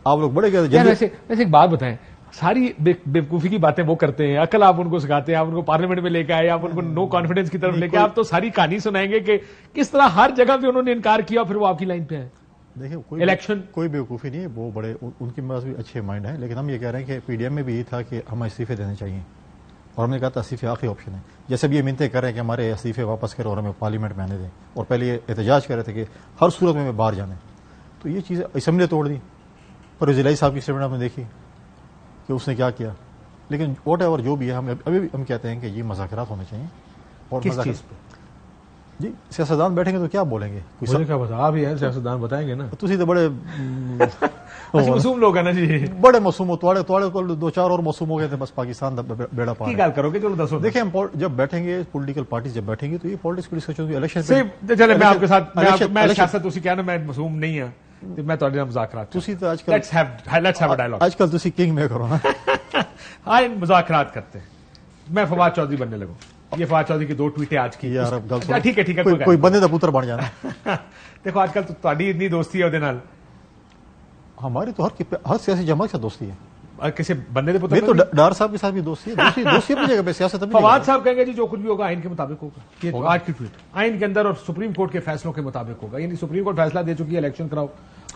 Speaker 3: آپ لوگ بڑے گئے.
Speaker 1: ویسے ایک بات بتائیں، ساری بیوقوفی کی باتیں وہ کرتے ہیں، عقل آپ ان کو سکھاتے ہیں، آپ ان کو پارلیمنٹ میں لے کے آئے، آپ ان کو نو کانفیڈنس کی طرف لے کے، آپ تو ساری کہانی سنائیں گے کہ کس طرح ہر جگہ پہ انہوں نے انکار کیا پھر وہ آپ کی لائن پہ آئے.
Speaker 3: دیکھیں
Speaker 1: الیکشن
Speaker 3: کوئی بیوقوفی نہیں ہے، وہ بڑے ان کے پاس بھی اچھے مائنڈ ہیں. لیکن ہم یہ کہہ رہے ہیں کہ PDM میں بھی یہ تھا کہ ہمیں استعفے دینے چاہیے، اور ہم نے کہا تھا استعفے آخری آپشن ہے. جیسے بھی یہ منتیں کر رہے ہیں کہ ہمارے استعفے واپس کرو اور ہمیں پارلیمنٹ میں آنے دیں، اور پہلے یہ احتجاج کر رہے تھے کہ ہر صورت میں باہر جانے. تو یہ چیزیں اسمبلی توڑ دی. پرویز الہی صاحب کی اسٹیٹمنٹ ہم نے دیکھی کہ اس نے کیا کیا. لیکن واٹ ایور جو بھی ہے، ابھی بھی ہم کہتے ہیں کہ یہ مذاکرات ہونے چاہیے. اور
Speaker 1: کس چیز پہ؟
Speaker 3: جی سیاستدان بیٹھیں گے تو کیا بولیں گے؟
Speaker 1: مجھے کیا پتا، آپ ہی ہیں سیاستدان، بتائیں گے نا.
Speaker 3: تسی تو بڑے
Speaker 1: معصوم لوگ ہیں نا جی،
Speaker 3: بڑے معصوم ہو. توڑے کو 2-4 اور معصوم ہو گئے تھے، بس پاکستان بیڑا پار.
Speaker 1: کی گال کرو گے؟ چلو دسو.
Speaker 3: دیکھیں ہم جب بیٹھیں گے، پولیٹیکل پارٹیز جب بیٹھیں گے تو یہ پالیٹکس کو ڈسکشن ہوگی. الیکشن
Speaker 1: چلے میں آپ کے ساتھ، میں سیاست اسی کہنا میں معصوم نہیں ہوں، میں تو مذاکرات.
Speaker 3: تسی تو آج کل
Speaker 1: لیٹس ہیو اے ڈائلاگ.
Speaker 3: آج کل تسی کنگ میں کرو نا.
Speaker 1: ہاں مذاکرات کرتے ہیں. میں فواد چودھری بننے لگوں. یہ فواد چودھری کی 2 ٹویٹیں آج کی. ٹھیک ہے
Speaker 3: کوئی بندے دا پتر بن جانا.
Speaker 1: دیکھو آج کل تو تہاڈی اتنی دوستی ہے وہ نال،
Speaker 3: ہماری تو ہر سیاسی جماعت سے دوستی ہے.
Speaker 1: اور کسی بندے دے پتر
Speaker 3: میں تو ڈار صاحب کے ساتھ بھی دوستی ہے. دوستی اپنی جگہ پہ، سیاست اپنی.
Speaker 1: فواد صاحب کہیں گے جی جو کچھ بھی ہوگا آئین کے مطابق ہوگا. آج کی ٹویٹ آئین کے اندر اور سپریم کورٹ کے فیصلوں کے مطابق ہوگا. یعنی سپریم کورٹ فیصلہ دے چکی ہے الیکشن کراؤ.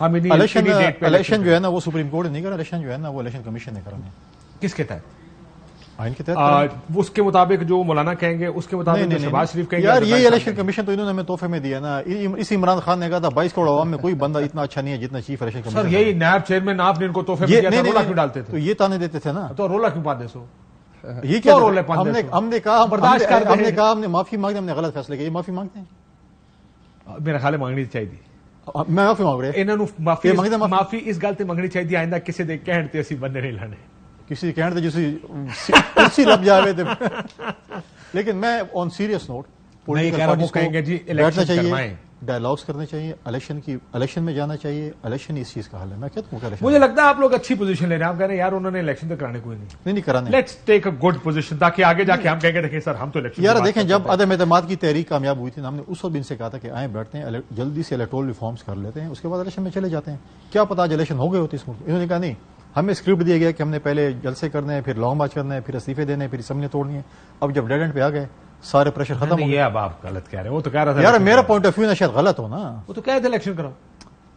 Speaker 1: ہم
Speaker 3: الیکشن جو ہے نا وہ سپریم کورٹ نہیں کرا، الیکشن جو ہے نا وہ الیکشن کمیشن نے کرنا ہے.
Speaker 1: کس کے تحت؟
Speaker 3: آئین کے تحت
Speaker 1: اس کے مطابق جو مولانا کہیں گے اس کے مطابق جو شہباز شریف کہیں گے.
Speaker 3: یار یہ الیکشن کمیشن تو انہوں نے ہمیں تحفے میں دیا نا. اس عمران خان نے کہا تھا 22 کروڑ عوام میں کوئی بندہ اتنا اچھا نہیں ہے جتنا چیف الیکشن کمیشن.
Speaker 1: سر یہی نائب چیئرمین آپ نے ان کو تحفے میں دیا تھا, رولا کیوں ڈالتے تھے؟
Speaker 3: تو یہ تانے دیتے تھے نا,
Speaker 1: تو رولا کیوں پاندے سو؟
Speaker 3: یہ کیا
Speaker 1: رول ہے؟
Speaker 3: ہم نے کہا
Speaker 1: برداشت کر
Speaker 3: ہم نے کہا ہم نے معافی مانگی, ہم نے غلط فیصلے کیا. یہ معافی مانگتے ہیں؟
Speaker 1: میرا خیال ہے مانگنی چاہیے.
Speaker 3: میں معافی مانگ رہے
Speaker 1: انہوں معافی اس گل تے منگنی چاہیے, آئندہ کسی دے کہن تے اسی بندے نہیں لانے,
Speaker 3: کسی کہن تے جسی کرسی لب جاوے تے. لیکن میں آن سیریس نوٹ
Speaker 1: نہیں کہہ رہا, وہ کہیں گے جی الیکشن کروائیں,
Speaker 3: ڈائلاگس کرنے چاہیے, الیکشن میں جانا چاہیے. الیکشن اس چیز کا حل ہے. میں کہتا ہوں
Speaker 1: مجھے لگتا ہے آپ لوگ اچھی پوزیشن لے رہے ہیں. آپ کہہ رہے ہیں یار انہوں نے الیکشن تو کرانے کوئی
Speaker 3: نہیں کرانے.
Speaker 1: Let's take a good position تاکہ آگے جا کے ہم کہیں گے دیکھیں سر ہم تو الیکشن.
Speaker 3: یار دیکھیں جب عدم اعتماد کی تحریک کامیاب ہوئی تھی نا, ہم نے اس وقت بھی ان سے کہا تھا کہ آئیں بیٹھتے ہیں جلدی سے الیکٹورل ریفارمز کر لیتے ہیں, اس کے بعد الیکشن میں چلے جاتے ہیں. کیا پتا آج الیکشن ہو گئے ہوتے اس ملک. انہوں نے کہا نہیں, ہمیں اسکرپٹ دیا گیا کہ ہم نے پہلے جلسے کرنے ہیں, پھر لانگ مارچ کرنا ہے, پھر استعفے دینے ہیں, پھر اسمبلیاں توڑنی ہے. اب جب ڈیڈ اینڈ پہ آ گئے سارے پریشر ختم ہو گئے.
Speaker 1: اب آپ غلط کہہ رہے ہیں, وہ تو کہہ رہا تھا
Speaker 3: یار میرا پوائنٹ آف ویو نا شاید غلط ہو نا.
Speaker 1: وہ تو کہہ تھے الیکشن کراؤ.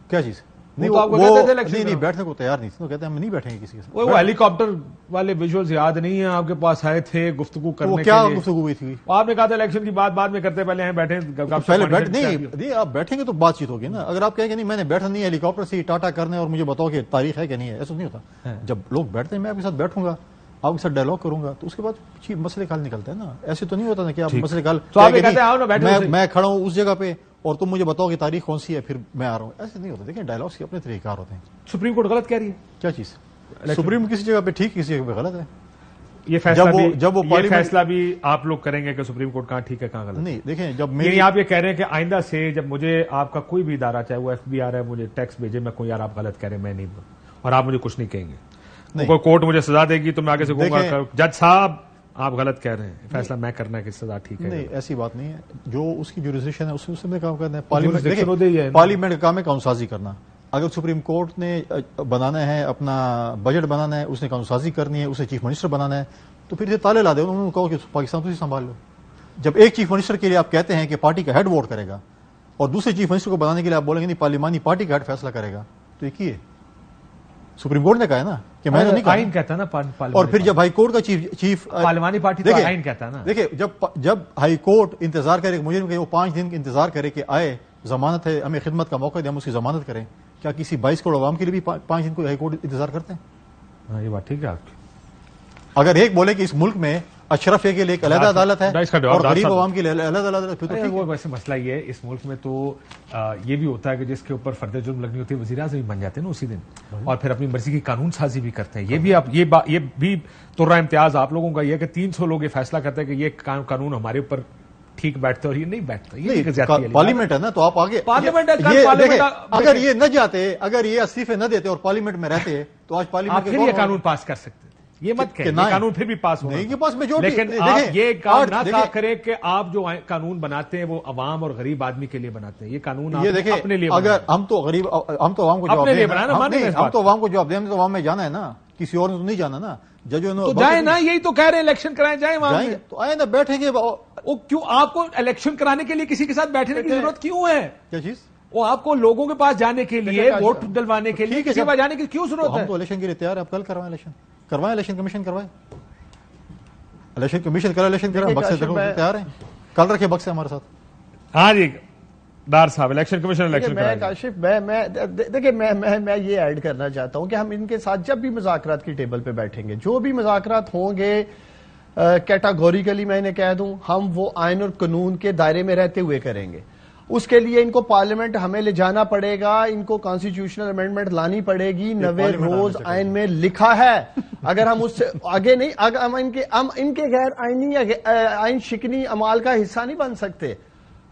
Speaker 3: کیا چیز نہیں بیٹھنے کو تیار نہیں تھے, کہتے ہیں ہم نہیں بیٹھیں گے کسی کے ساتھ.
Speaker 1: وہ ہیلی کاپٹر والے ویژوئلز یاد نہیں ہیں آپ کے پاس, آئے تھے گفتگو کرنے کے لیے.
Speaker 3: کیا گفتگو ہوئی تھی؟
Speaker 1: آپ نے کہا تھا الیکشن کی بات بعد میں کرتے, پہلے ہم بیٹھے
Speaker 3: پہلے نہیں آپ بیٹھیں گے تو بات چیت ہوگی نا. اگر آپ کہیں گے نہیں میں نے بیٹھا نہیں ہیلی کاپٹر سے ٹاٹا کرنے اور مجھے بتاؤ کہ تاریخ ہے کہ نہیں ہے, ایسا نہیں ہوتا. جب لوگ بیٹھتے ہیں میں آپ کے ساتھ بیٹھوں گا, آپ کے ساتھ ڈائلاگ کروں گا, تو اس کے بعد مسئلے کا حل نکلتا ہے نا. ایسے تو نہیں ہوتا نا کہ آپ مسئلے کا حل میں کھڑا ہوں اس جگہ پہ اور تم مجھے بتاؤ کہ تاریخ کون سی ہے پھر میں آ رہا ہوں. ایسے نہیں ہوتا. دیکھیں ڈائلاگس کے اپنے طریقہ کار ہوتے ہیں.
Speaker 1: سپریم کورٹ غلط کہہ رہی ہے.
Speaker 3: کیا چیز؟ سپریم کسی جگہ پہ ٹھیک, کسی جگہ پہ غلط ہے.
Speaker 1: یہ فیصلہ بھی آپ لوگ کریں گے کہ سپریم کورٹ کہاں ٹھیک ہے کہاں غلط
Speaker 3: نہیں. دیکھیں جب
Speaker 1: آپ یہ کہہ رہے ہیں کہ آئندہ سے جب مجھے آپ کا کوئی بھی ادارہ چاہے وہ FBI ہے مجھے ٹیکس بھیجے, میں کوئی یار آپ غلط کہہ رہے ہیں میں نہیں, اور آپ مجھے کچھ نہیں کہیں گے, کوئی کورٹ مجھے سزا دے گی تو میں آگے سے کہوں گا جج صاحب آپ غلط کہہ رہے ہیں, فیصلہ میں کرنا ہے کہ سزا ٹھیک ہے.
Speaker 3: نہیں ایسی بات نہیں ہے. جو اس کی جوریسڈکشن ہے اس میں کام کرنا ہے. پارلیمنٹ کا کام ہے قانون سازی کرنا. اگر سپریم کورٹ نے بنانا ہے اپنا بجٹ بنانا ہے, اس نے قانون سازی کرنی ہے, اسے چیف منسٹر بنانا ہے, تو پھر یہ تالے لا دے. انہوں نے کہا کہ پاکستان تو سنبھال لو. جب ایک چیف منسٹر کے لیے آپ کہتے ہیں کہ پارٹی کا ہیڈ ووٹ کرے گا اور دوسرے چیف منسٹر کو بنانے کے لیے آپ بولیں گے نہیں پارلیمانی پارٹی کا ہیڈ فیصلہ کرے گا, تو یہ کی ہے سپریم کورٹ نے کہا ہے نا کہ میں نے نہیں
Speaker 1: آئین کہتا نا.
Speaker 3: اور پھر جب ہائی کورٹ کا چیف
Speaker 1: پارلیمانی پارٹی تو آئین کہتا ہے نا.
Speaker 3: دیکھیں جب ہائی کورٹ انتظار کرے مجھے وہ 5 دن انتظار کرے کہ آئے ضمانت ہے ہمیں خدمت کا موقع دے ہم اس کی ضمانت کریں, کیا کسی 22 کروڑ عوام کے لیے بھی 5 دن کو ہائی کورٹ انتظار کرتے ہیں؟
Speaker 1: ہاں یہ بات ٹھیک ہے آپ کی.
Speaker 3: اگر ایک بولے کہ اس ملک میں اشرف کے لیے ایک علیحدہ عدالت ہے اور غریب عوام کے لیے علیحدہ عدالت ہے,
Speaker 1: وہ ویسے مسئلہ یہ ہے اس ملک میں تو یہ بھی ہوتا ہے کہ جس کے اوپر فرد جرم لگنی ہوتی ہے وزیر اعظم بھی بن جاتے ہیں نا اسی دن, اور پھر اپنی مرضی کی قانون سازی بھی کرتے ہیں. یہ بھی تو امتیاز آپ لوگوں کا یہ کہ 300 لوگ یہ فیصلہ کرتے ہیں کہ یہ قانون ہمارے اوپر ٹھیک بیٹھتا ہے اور یہ نہیں بیٹھتا.
Speaker 3: پارلیمنٹ ہے نا, تو آپ آگے اگر یہ نہ جاتے, اگر یہ استعفے نہ دیتے اور پارلیمنٹ میں رہتے تو آج پارلیمنٹ
Speaker 1: پھر یہ قانون پاس کر سکتے. یہ مت کہ قانون پھر بھی پاس ہوگا, لیکن آپ یہ کام نہ کہا کریں کہ آپ جو قانون بناتے ہیں وہ عوام اور غریب آدمی کے لیے بناتے ہیں. یہ قانون اپنے لیے,
Speaker 3: اگر ہم تو عوام کو جواب دیں تو عوام میں جانا ہے نا, کسی اور نے تو نہیں جانا نا.
Speaker 1: تو جائیں نا, یہی تو کہہ رہے ہیں الیکشن کرائیں, جائیں وہاں
Speaker 3: تو آئے نا بیٹھیں گے.
Speaker 1: کیوں آپ کو الیکشن کرانے کے لیے کسی کے ساتھ بیٹھنے کی ضرورت کیوں ہے؟
Speaker 3: کیا چیز؟
Speaker 1: وہ آپ کو لوگوں کے پاس جانے کے لیے ووٹ ڈلوانے کے لیے کسی کے پاس جانے کی کیوں ضرورت ہے؟
Speaker 3: ہم تو الیکشن کے لیے تیار ہے. آپ کل کروائیں الیکشن کمیشن کروائیں, الیکشن کمیشن الیکشن کروائیں, بکس تیار ہیں, کل رکھے بکس ہمارے ساتھ.
Speaker 1: ہاں جی ڈار صاحب الیکشن کمیشن
Speaker 4: کاشف دیکھیں میں یہ ایڈ کرنا چاہتا ہوں کہ ہم ان کے ساتھ جب بھی مذاکرات کی ٹیبل پہ بیٹھیں گے, جو بھی مذاکرات ہوں گے کیٹاگوریکلی میں انہیں کہہ دوں, ہم وہ آئین اور قانون کے دائرے میں رہتے ہوئے کریں گے. اس کے لیے ان کو پارلیمنٹ ہمیں لے جانا پڑے گا, ان کو کانسٹیٹیوشنل امینڈمنٹ لانی پڑے گی. 90 روز آئین میں لکھا ہے. اگر ہم اس سے آگے نہیں, اگر ہم ان کے غیر آئینی آئین شکنی عمال کا حصہ نہیں بن سکتے.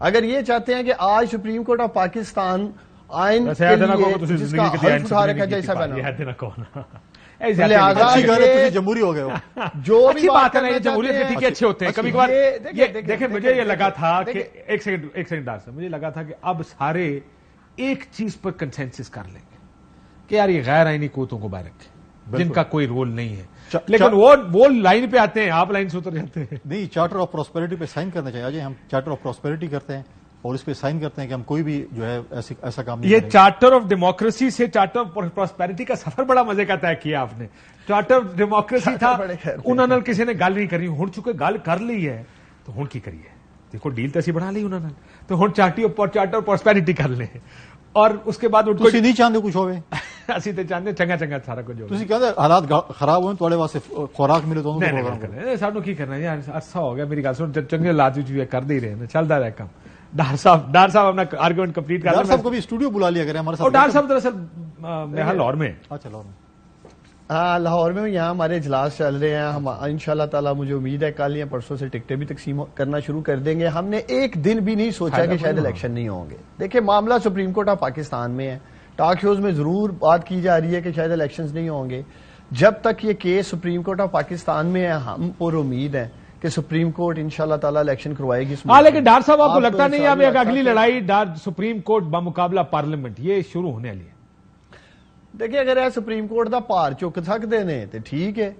Speaker 4: اگر یہ چاہتے ہیں کہ آج سپریم کورٹ آف پاکستان آئین کے لیے جس کا حلف اٹھا رکھا جیسا بنا
Speaker 3: جمہوری ہو گئے,
Speaker 1: جو بھی بات ہے جمہوریت میں ٹھیک اچھے ہوتے ہیں کبھی کبھار. دیکھیں مجھے یہ لگا تھا کہ ایک سیکنڈ ڈار سے مجھے لگا تھا کہ اب سارے ایک چیز پر کنسنسس کر لیں گے کہ یار یہ غیر آئینی قوتوں کو باہر رکھیں جن کا کوئی رول نہیں ہے, لیکن وہ لائن پہ آتے ہیں, آپ لائن سے اتر جاتے ہیں.
Speaker 3: نہیں, چارٹر آف پراسپیرٹی پہ سائن کرنا چاہیے. آج ہم چارٹر آف پراسپیرٹی کرتے ہیں, اور اس پہ سائن کرتے ہیں کہ ہم کوئی بھی جو ہے ایسا کام نہیں
Speaker 1: یہ
Speaker 3: کریں گے.
Speaker 1: چارٹر آف ڈیموکریسی سے چارٹر آف پراسپیرٹی کا سفر بڑا مزے کا طے کیا آپ نے. چارٹر آف ڈیموکریسی تھا, انہوں نے کسی نے گل نہیں کری, ہوں چکے گل کر لی ہے تو ہوں کی کریے, دیکھو ڈیل تو اسی بنا لی انہوں نے, تو ہوں چارٹر آف پراسپیرٹی کر لیں, اور اس کے بعد
Speaker 3: تسی نہیں چاہتے کچھ ہوئے,
Speaker 1: اسی تو چاہتے چنگا چنگا سارا کچھ
Speaker 3: تسی کہتے حالات خراب ہوئے تھوڑے واسطے خوراک ملے تو
Speaker 1: سانو کی کرنا یار, عرصہ ہو گیا میری گل سن, چنگے حالات کر دے رہے ہیں, چلتا رہا کام. ڈار صاحب اپنا آرگومنٹ کمپلیٹ کر,
Speaker 3: ڈار صاحب کو بھی اسٹوڈیو بلا لیا کرے ہمارے ساتھ.
Speaker 1: اور ڈار صاحب دراصل میرا لاہور میں,
Speaker 3: اچھا لاہور میں,
Speaker 4: ہاں لاہور میں یہاں ہمارے اجلاس چل رہے ہیں. ہم انشاءاللہ تعالیٰ مجھے امید ہے کل یا پرسوں سے ٹکٹیں بھی تقسیم کرنا شروع کر دیں گے. ہم نے ایک دن بھی نہیں سوچا کہ شاید الیکشن نہیں ہوں گے. دیکھیں معاملہ سپریم کورٹ آف پاکستان میں ہے, ٹاک شوز میں ضرور بات کی جا رہی ہے کہ شاید الیکشنز نہیں ہوں گے. جب تک یہ case supreme court of Pakistan میں ہے ہم پر امید ہیں کہ سپریم کورٹ انشاءاللہ تعالیٰ الیکشن کروائے گی.
Speaker 1: ہاں لیکن ڈار صاحب آپ کو لگتا نہیں اب ایک اگلی لڑائی سپریم کورٹ بمقابلہ پارلیمنٹ یہ شروع ہونے والی ہے؟
Speaker 4: دیکھیں اگر ہے سپریم کورٹ دا پار چک سکتے نے تو ٹھیک ہے,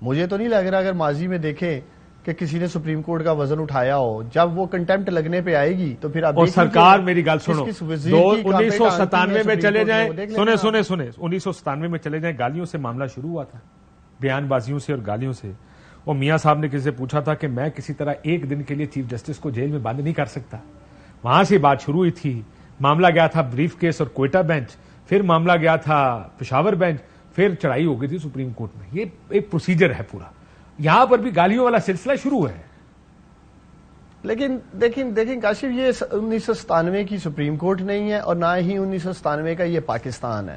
Speaker 4: مجھے تو نہیں لگ رہا اگر ماضی میں دیکھیں کہ کسی نے سپریم کورٹ کا وزن اٹھایا ہو, جب وہ کنٹمپٹ لگنے پہ آئے گی تو پھر اب
Speaker 1: سرکار میری گل سنو, 1997 میں چلے جائیں, سنے 1997 میں چلے جائیں, گالیوں سے معاملہ شروع ہوا تھا, بیان بازیوں سے اور گالیوں سے. وہ میاں صاحب نے کسی سے پوچھا تھا کہ میں کسی طرح ایک دن کے لیے چیف جسٹس کو جیل میں بند نہیں کر سکتا, وہاں سے بات شروع ہوئی تھی. معاملہ گیا تھا بریف کیس اور کوئٹہ بینچ, پھر معاملہ گیا تھا پشاور بینچ, پھر چڑھائی ہو گئی تھی سپریم کورٹ میں. یہ ایک پروسیجر ہے پورا, یہاں پر بھی گالیوں والا سلسلہ شروع ہے.
Speaker 4: لیکن دیکھیں کاشف, یہ 1997 کی سپریم کورٹ نہیں ہے اور نہ ہی 1997 کا یہ پاکستان ہے.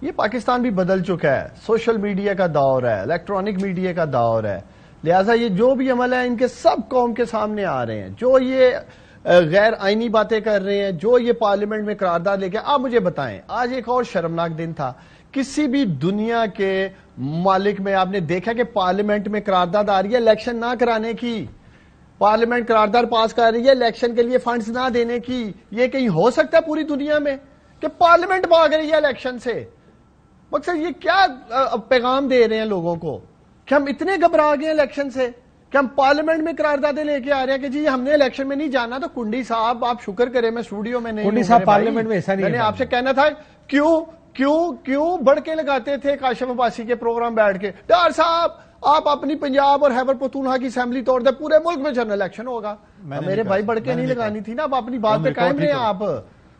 Speaker 4: یہ پاکستان بھی بدل چکا ہے, سوشل میڈیا کا دور ہے, الیکٹرانک میڈیا کا دور ہے, لہٰذا یہ جو بھی عمل ہے ان کے سب قوم کے سامنے آ رہے ہیں. جو یہ غیر آئینی باتیں کر رہے ہیں, جو یہ پارلیمنٹ میں قرارداد لے کے, آپ مجھے بتائیں آج ایک اور شرمناک دن تھا. کسی بھی دنیا کے ممالک میں آپ نے دیکھا کہ پارلیمنٹ میں قرارداد آ رہی ہے الیکشن نہ کرانے کی, پارلیمنٹ قرارداد پاس کر رہی ہے الیکشن کے لیے فنڈز نہ دینے کی. یہ کہیں ہو سکتا ہے پوری دنیا میں کہ پارلیمنٹ بھاگ رہی ہے الیکشن سے؟ مقصد یہ کیا پیغام دے رہے ہیں لوگوں کو کہ ہم اتنے گھبرا گئے الیکشن سے کہ ہم پارلیمنٹ میں قراردادیں لے کے آ رہے ہیں کہ جی ہم نے الیکشن میں نہیں جانا. تو کنڈی صاحب آپ شکر کریں میں اسٹوڈیو میں نہیں,
Speaker 1: کنڈی صاحب پارلیمنٹ میں ایسا نہیں,
Speaker 4: میں نے آپ سے کہنا تھا کیوں بڑھ کے لگاتے تھے کاشف عباسی کے پروگرام بیٹھ کے, ڈار صاحب آپ اپنی پنجاب اور خیبر پختونخوا کی اسمبلی توڑ دیں, پورے ملک میں جنرل الیکشن ہوگا. میرے بھائی بڑھ کے نہیں لگانی تھی نا, آپ اپنی بات پہ قائم رہے. آپ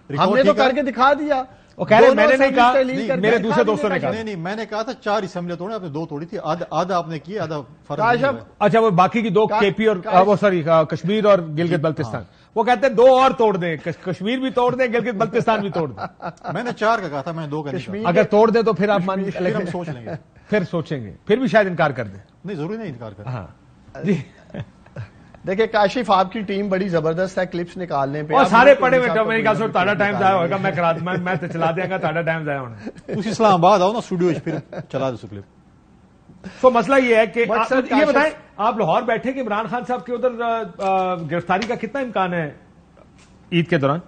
Speaker 4: ہم نے تو کر کے دکھا دیا.
Speaker 1: وہ کہہ رہے میں نے نہیں کہا, میرے دوسرے دوستوں نے کہا.
Speaker 3: نہیں میں نے کہا تھا 4 اسمبلی توڑے, آپ نے 2 توڑی تھی, آدھا آپ نے کی, آدھا فرق.
Speaker 1: اچھا وہ باقی کی 2 کے پی اور وہ سوری کشمیر اور گلگت بلتستان, وہ کہتے ہیں 2 اور توڑ دیں, کشمیر بھی توڑ دیں, گلگت بلتستان بھی توڑ دیں.
Speaker 3: میں نے 4 کا کہا تھا, میں نے 2 کا نہیں کہا.
Speaker 1: اگر توڑ دیں تو پھر آپ
Speaker 3: ہم سوچ لیں گے,
Speaker 1: پھر سوچیں گے, پھر بھی شاید انکار کر دیں.
Speaker 3: نہیں ضروری نہیں انکار کر.
Speaker 1: ہاں جی
Speaker 4: دیکھیں کاشف آپ کی ٹیم بڑی زبردست ہے کلپس نکالنے پہ,
Speaker 1: اور سارے پڑے ہوئے میری گل سن, تہاڈا ٹائم ضائع ہوئے گا, میں تو چلا دیا گا, تہاڈا ٹائم ضائع ہونا.
Speaker 3: تسی اسلام آباد آؤ نا اسٹوڈیو پھر چلا دو کلپ.
Speaker 1: تو مسئلہ یہ ہے کہ یہ بتائیں آپ لاہور بیٹھے کہ عمران خان صاحب کے ادھر گرفتاری کا کتنا امکان ہے عید کے دوران؟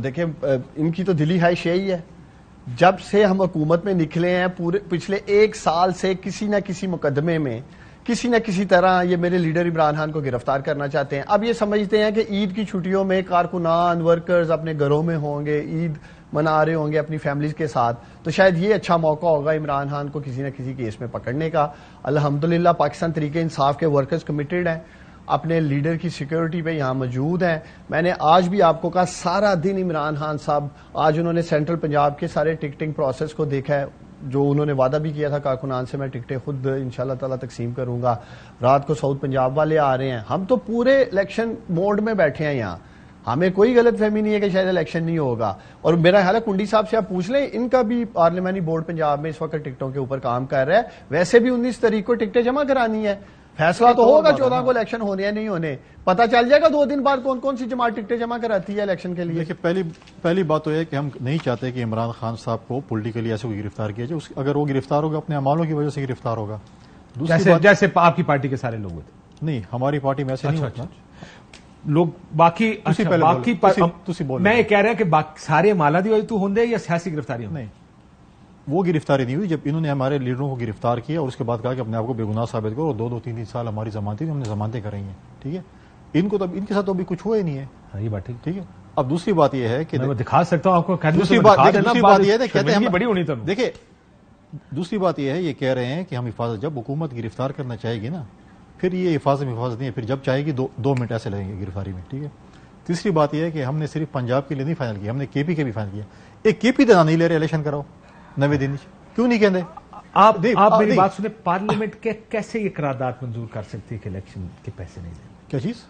Speaker 4: دیکھیں ان کی تو دلی خواہش یہی ہے, جب سے ہم حکومت میں نکلے ہیں پورے پچھلے 1 سال سے کسی نہ کسی مقدمے میں کسی نہ کسی طرح یہ میرے لیڈر عمران خان کو گرفتار کرنا چاہتے ہیں. اب یہ سمجھتے ہیں کہ عید کی چھٹیوں میں کارکنان ورکرز اپنے گھروں میں ہوں گے, عید منا رہے ہوں گے اپنی فیملیز کے ساتھ, تو شاید یہ اچھا موقع ہوگا عمران خان کو کسی نہ کسی کیس میں پکڑنے کا. الحمدللہ پاکستان تحریک انصاف کے ورکرز کمیٹڈ ہیں, اپنے لیڈر کی سیکیورٹی پہ یہاں موجود ہیں. میں نے آج بھی آپ کو کہا سارا دن عمران خان صاحب, آج انہوں نے سینٹرل پنجاب کے سارے ٹکٹنگ پروسیس کو دیکھا ہے, جو انہوں نے وعدہ بھی کیا تھا کارکنان سے, میں ٹکٹیں خود انشاءاللہ تعالیٰ تقسیم کروں گا. رات کو ساؤتھ پنجاب والے آ رہے ہیں. ہم تو پورے الیکشن موڈ میں بیٹھے ہیں یہاں, ہمیں کوئی غلط فہمی نہیں ہے کہ شاید الیکشن نہیں ہوگا. اور میرا خیال ہے کنڈی صاحب سے آپ پوچھ لیں, ان کا بھی پارلیمانی بورڈ پنجاب میں اس وقت ٹکٹوں کے اوپر کام کر رہا ہے. ویسے بھی 19 تاریخ کو ٹکٹیں جمع کرانی ہے, فیصلہ تو ہوگا 14 کو الیکشن ہونے یا نہیں ہونے, پتہ چل جائے گا 2 دن بعد کون کون سی جماعت ٹکٹیں جمع کراتی ہے الیکشن کے لیے.
Speaker 3: دیکھیے پہلی بات تو یہ ہے کہ ہم نہیں چاہتے کہ عمران خان صاحب کو پولیٹیکلی ایسے کوئی گرفتار کیا جائے. اگر وہ گرفتار ہوگا اپنے اعمالوں کی وجہ سے گرفتار ہوگا.
Speaker 1: جیسے آپ کی پارٹی کے سارے لوگ ہوتے
Speaker 3: نہیں, ہماری پارٹی میں ایسے نہیں ہوتا
Speaker 1: لوگ باقی. میں یہ کہہ رہا کہ سارے مالا دی وجہ تو ہوندے یا سیاسی گرفتاری
Speaker 3: نہیں, وہ گرفتاری نہیں ہوئی. جب انہوں نے ہمارے لیڈروں کو گرفتار کیا اور اس کے بعد کہا کہ اپنے آپ کو بے گناہ ثابت کرو, اور 2-3 سال ہماری ضمانتیں تھی, ہم نے ضمانتیں کرائی ہیں, ٹھیک ہے. ان کو تو ان کے ساتھ تو ابھی کچھ ہوا ہی نہیں ہے.
Speaker 1: ہاں یہ بات ٹھیک
Speaker 3: ہے. اب دوسری بات یہ ہے کہ
Speaker 1: میں دکھا سکتا ہوں آپ کو.
Speaker 3: دوسری بات یہ ہے کہتے ہیں
Speaker 1: بڑی ہونی تو
Speaker 3: دیکھیں دوسری بات یہ ہے یہ کہہ رہے ہیں کہ ہم حفاظت جب حکومت گرفتار کرنا چاہے گی نا پھر یہ حفاظت نہیں ہے, پھر جب چاہے گی 2 منٹ ایسے لگیں گے گرفتاری میں. ٹھیک ہے. تیسری بات یہ ہے کہ ہم نے صرف پنجاب کے لیے نہیں فائنل کیا, ہم نے کے پی کے بھی فائنل کیا. ایک کے پی دینا نہیں لے رہے الیکشن کراؤ 90 دن کیوں نہیں کہتے؟
Speaker 1: آپ میری بات سنیں, پارلیمنٹ کے کیسے یہ قرارداد منظور کر سکتی ہے کہ الیکشن کے پیسے نہیں دیں؟
Speaker 3: کیا چیز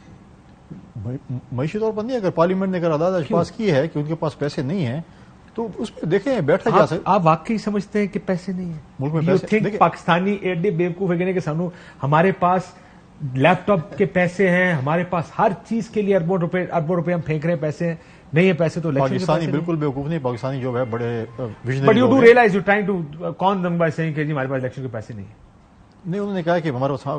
Speaker 3: معیشی طور پر نہیں, اگر پارلیمنٹ نے قرارداد پاس کی ہے کہ ان کے پاس پیسے نہیں ہیں تو اس پہ دیکھیں بیٹھا جا سکتا.
Speaker 1: آپ واقعی سمجھتے ہیں کہ پیسے نہیں ہیں
Speaker 3: ملک میں پیسے؟
Speaker 1: پاکستانی ایڈے بیوقوف ہے کہ سانو ہمارے پاس لیپ ٹاپ کے پیسے ہیں, ہمارے پاس ہر چیز کے لیے اربوں روپے ہم پھینک رہے ہیں, پیسے ہیں نہیں ہے پیسے تو
Speaker 3: پاکستانی بالکل بیوقوف نہیں. پاکستانی جو ہے بڑے
Speaker 1: but you do realize you trying to condemn by seeing کہ جی ہمارے پاس الیکشن کے پیسے نہیں ہیں.
Speaker 3: نہیں, انہوں نے کہا کہ ہمارا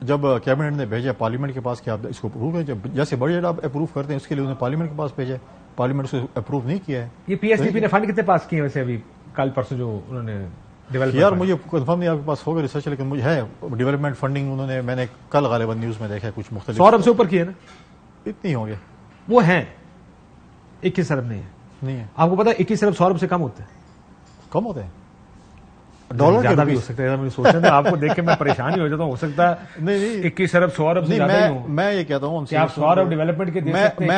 Speaker 3: جب کیبنٹ نے بھیجا پارلیمنٹ کے پاس کہ آپ اس کو اپروو کریں, جب جیسے بجٹ آپ اپروو کرتے ہیں اس کے لیے انہوں نے پارلیمنٹ کے پاس بھیجا, پارلیمنٹ اس کو اپروو نہیں کیا ہے.
Speaker 1: یہ پی ایس ڈی پی نے فنڈ کتنے پاس کیے ویسے ابھی کل پرسوں جو انہوں نے ڈیولپمنٹ؟
Speaker 3: یار مجھے کنفرم نہیں آپ کے پاس ہوگا ریسرچ, لیکن مجھے ہے ڈیولپمنٹ فنڈنگ انہوں نے, میں نے کل غالباً نیوز میں دیکھا کچھ مختلف
Speaker 1: 100 ارب سے اوپر کیے نا,
Speaker 3: اتنی ہوں گے
Speaker 1: وہ ہیں 21 ارب نہیں ہے. آپ کو پتا ہے 21 ارب 100 ارب سے کم ہوتے ہیں,
Speaker 3: کم ہوتے ہیں ڈالر
Speaker 1: زیادہ بھی ہو سکتا ہے. مجھے سوچنا تھا آپ کو دیکھ کے میں پریشان ہی ہو جاتا ہوں, ہو سکتا ہے
Speaker 3: نہیں
Speaker 1: 21 ارب 100 ارب سے زیادہ ہی ہوں.
Speaker 3: میں یہ کہتا ہوں
Speaker 1: کہ آپ 100 ارب ڈیولپمنٹ کے دے سکتے ہیں.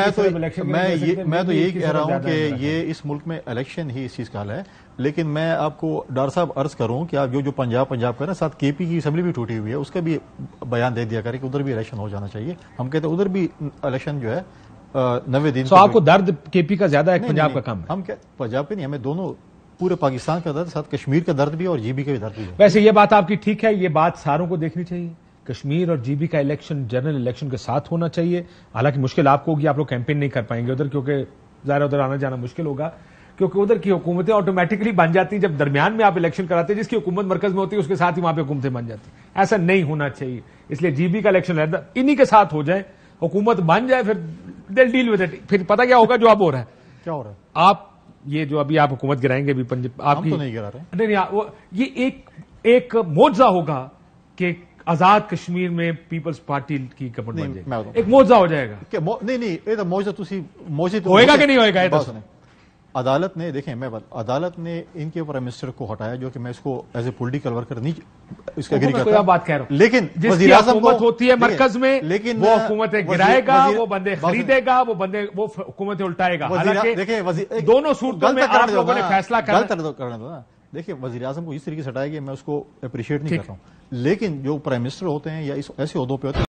Speaker 3: میں تو یہی کہہ رہا ہوں کہ یہ اس ملک میں الیکشن ہی اس چیز کا حل ہے. لیکن میں آپ کو ڈاکٹر صاحب عرض کروں کہ آپ جو پنجاب کر رہے ہیں, ساتھ کے پی کی اسمبلی بھی ٹوٹی ہوئی ہے, اس کا بھی بیان دے دیا کریں کہ ادھر بھی الیکشن ہو جانا چاہیے. ہم کہتے ہیں ادھر بھی الیکشن جو ہے 90 دن.
Speaker 1: آپ کو درد کے پی کا زیادہ ہے پنجاب کا کم ہے؟
Speaker 3: ہم پنجاب کے نہیں, ہمیں دونوں پورے پاکستان کا درد, ساتھ کشمیر کا درد بھی اور جی بی کا بھی درد بھی ہے.
Speaker 1: ویسے یہ بات آپ کی ٹھیک ہے, یہ بات ساروں کو دیکھنی چاہیے. کشمیر اور جی بی کا الیکشن جنرل الیکشن کے ساتھ ہونا چاہیے. حالانکہ مشکل آپ کو ہوگی, آپ لوگ کیمپین نہیں کر پائیں گے ادھر, کیونکہ ظاہر ادھر آنا جانا مشکل ہوگا, کیونکہ ادھر کی حکومتیں آٹومیٹکلی بن جاتی ہیں جب درمیان میں آپ الیکشن کراتے ہیں. جس کی حکومت مرکز میں ہوتی ہے اس کے ساتھ ہی وہاں پہ حکومتیں بن جاتی ہیں. ایسا نہیں ہونا چاہیے. اس لیے جی بی کا الیکشن انہی کے ساتھ ہو جائے, حکومت بن جائے, پھر دل ڈیل ود اٹ. پھر پتا کیا ہوگا جو اب ہو رہا ہے.
Speaker 3: کیا ہو رہا ہے؟
Speaker 1: آپ یہ جو ابھی آپ حکومت گرائیں گے, آپ کی
Speaker 3: نہیں گرا رہے.
Speaker 1: نہیں, یہ ایک معجزہ ہوگا کہ آزاد کشمیر میں پیپلز پارٹی کی گورنمنٹ بن جائے گی. ایک معجزہ ہو جائے گا.
Speaker 3: نہیں یہ تو معجزہ
Speaker 1: ہوئے گا کہ نہیں ہوئے گا؟
Speaker 3: عدالت نے دیکھیں عدالت نے ان کے پرائم منسٹر کو ہٹایا, جو کہ میں اس کو ایز اے پولیٹیکل ورکر نہیں اس کا اگری کرتا.
Speaker 1: بات کہہ رہا ہوں,
Speaker 3: لیکن
Speaker 1: جس کی حکومت ہوتی ہے مرکز میں, لیکن وہ حکومتیں گرائے گا, وہ بندے خریدے گا, وہ حکومتیں الٹائے گا. حالانکہ دونوں صورتوں میں آپ لوگوں نے فیصلہ
Speaker 3: کرنا تھا. دیکھیں وزیر اعظم کو اس طریقے سے ہٹایا کہ میں اس کو اپریشیٹ نہیں کرتا ہوں, لیکن جو پرائم منسٹر ہوتے ہیں یا ایسے عہدوں پہ ہوتے ہیں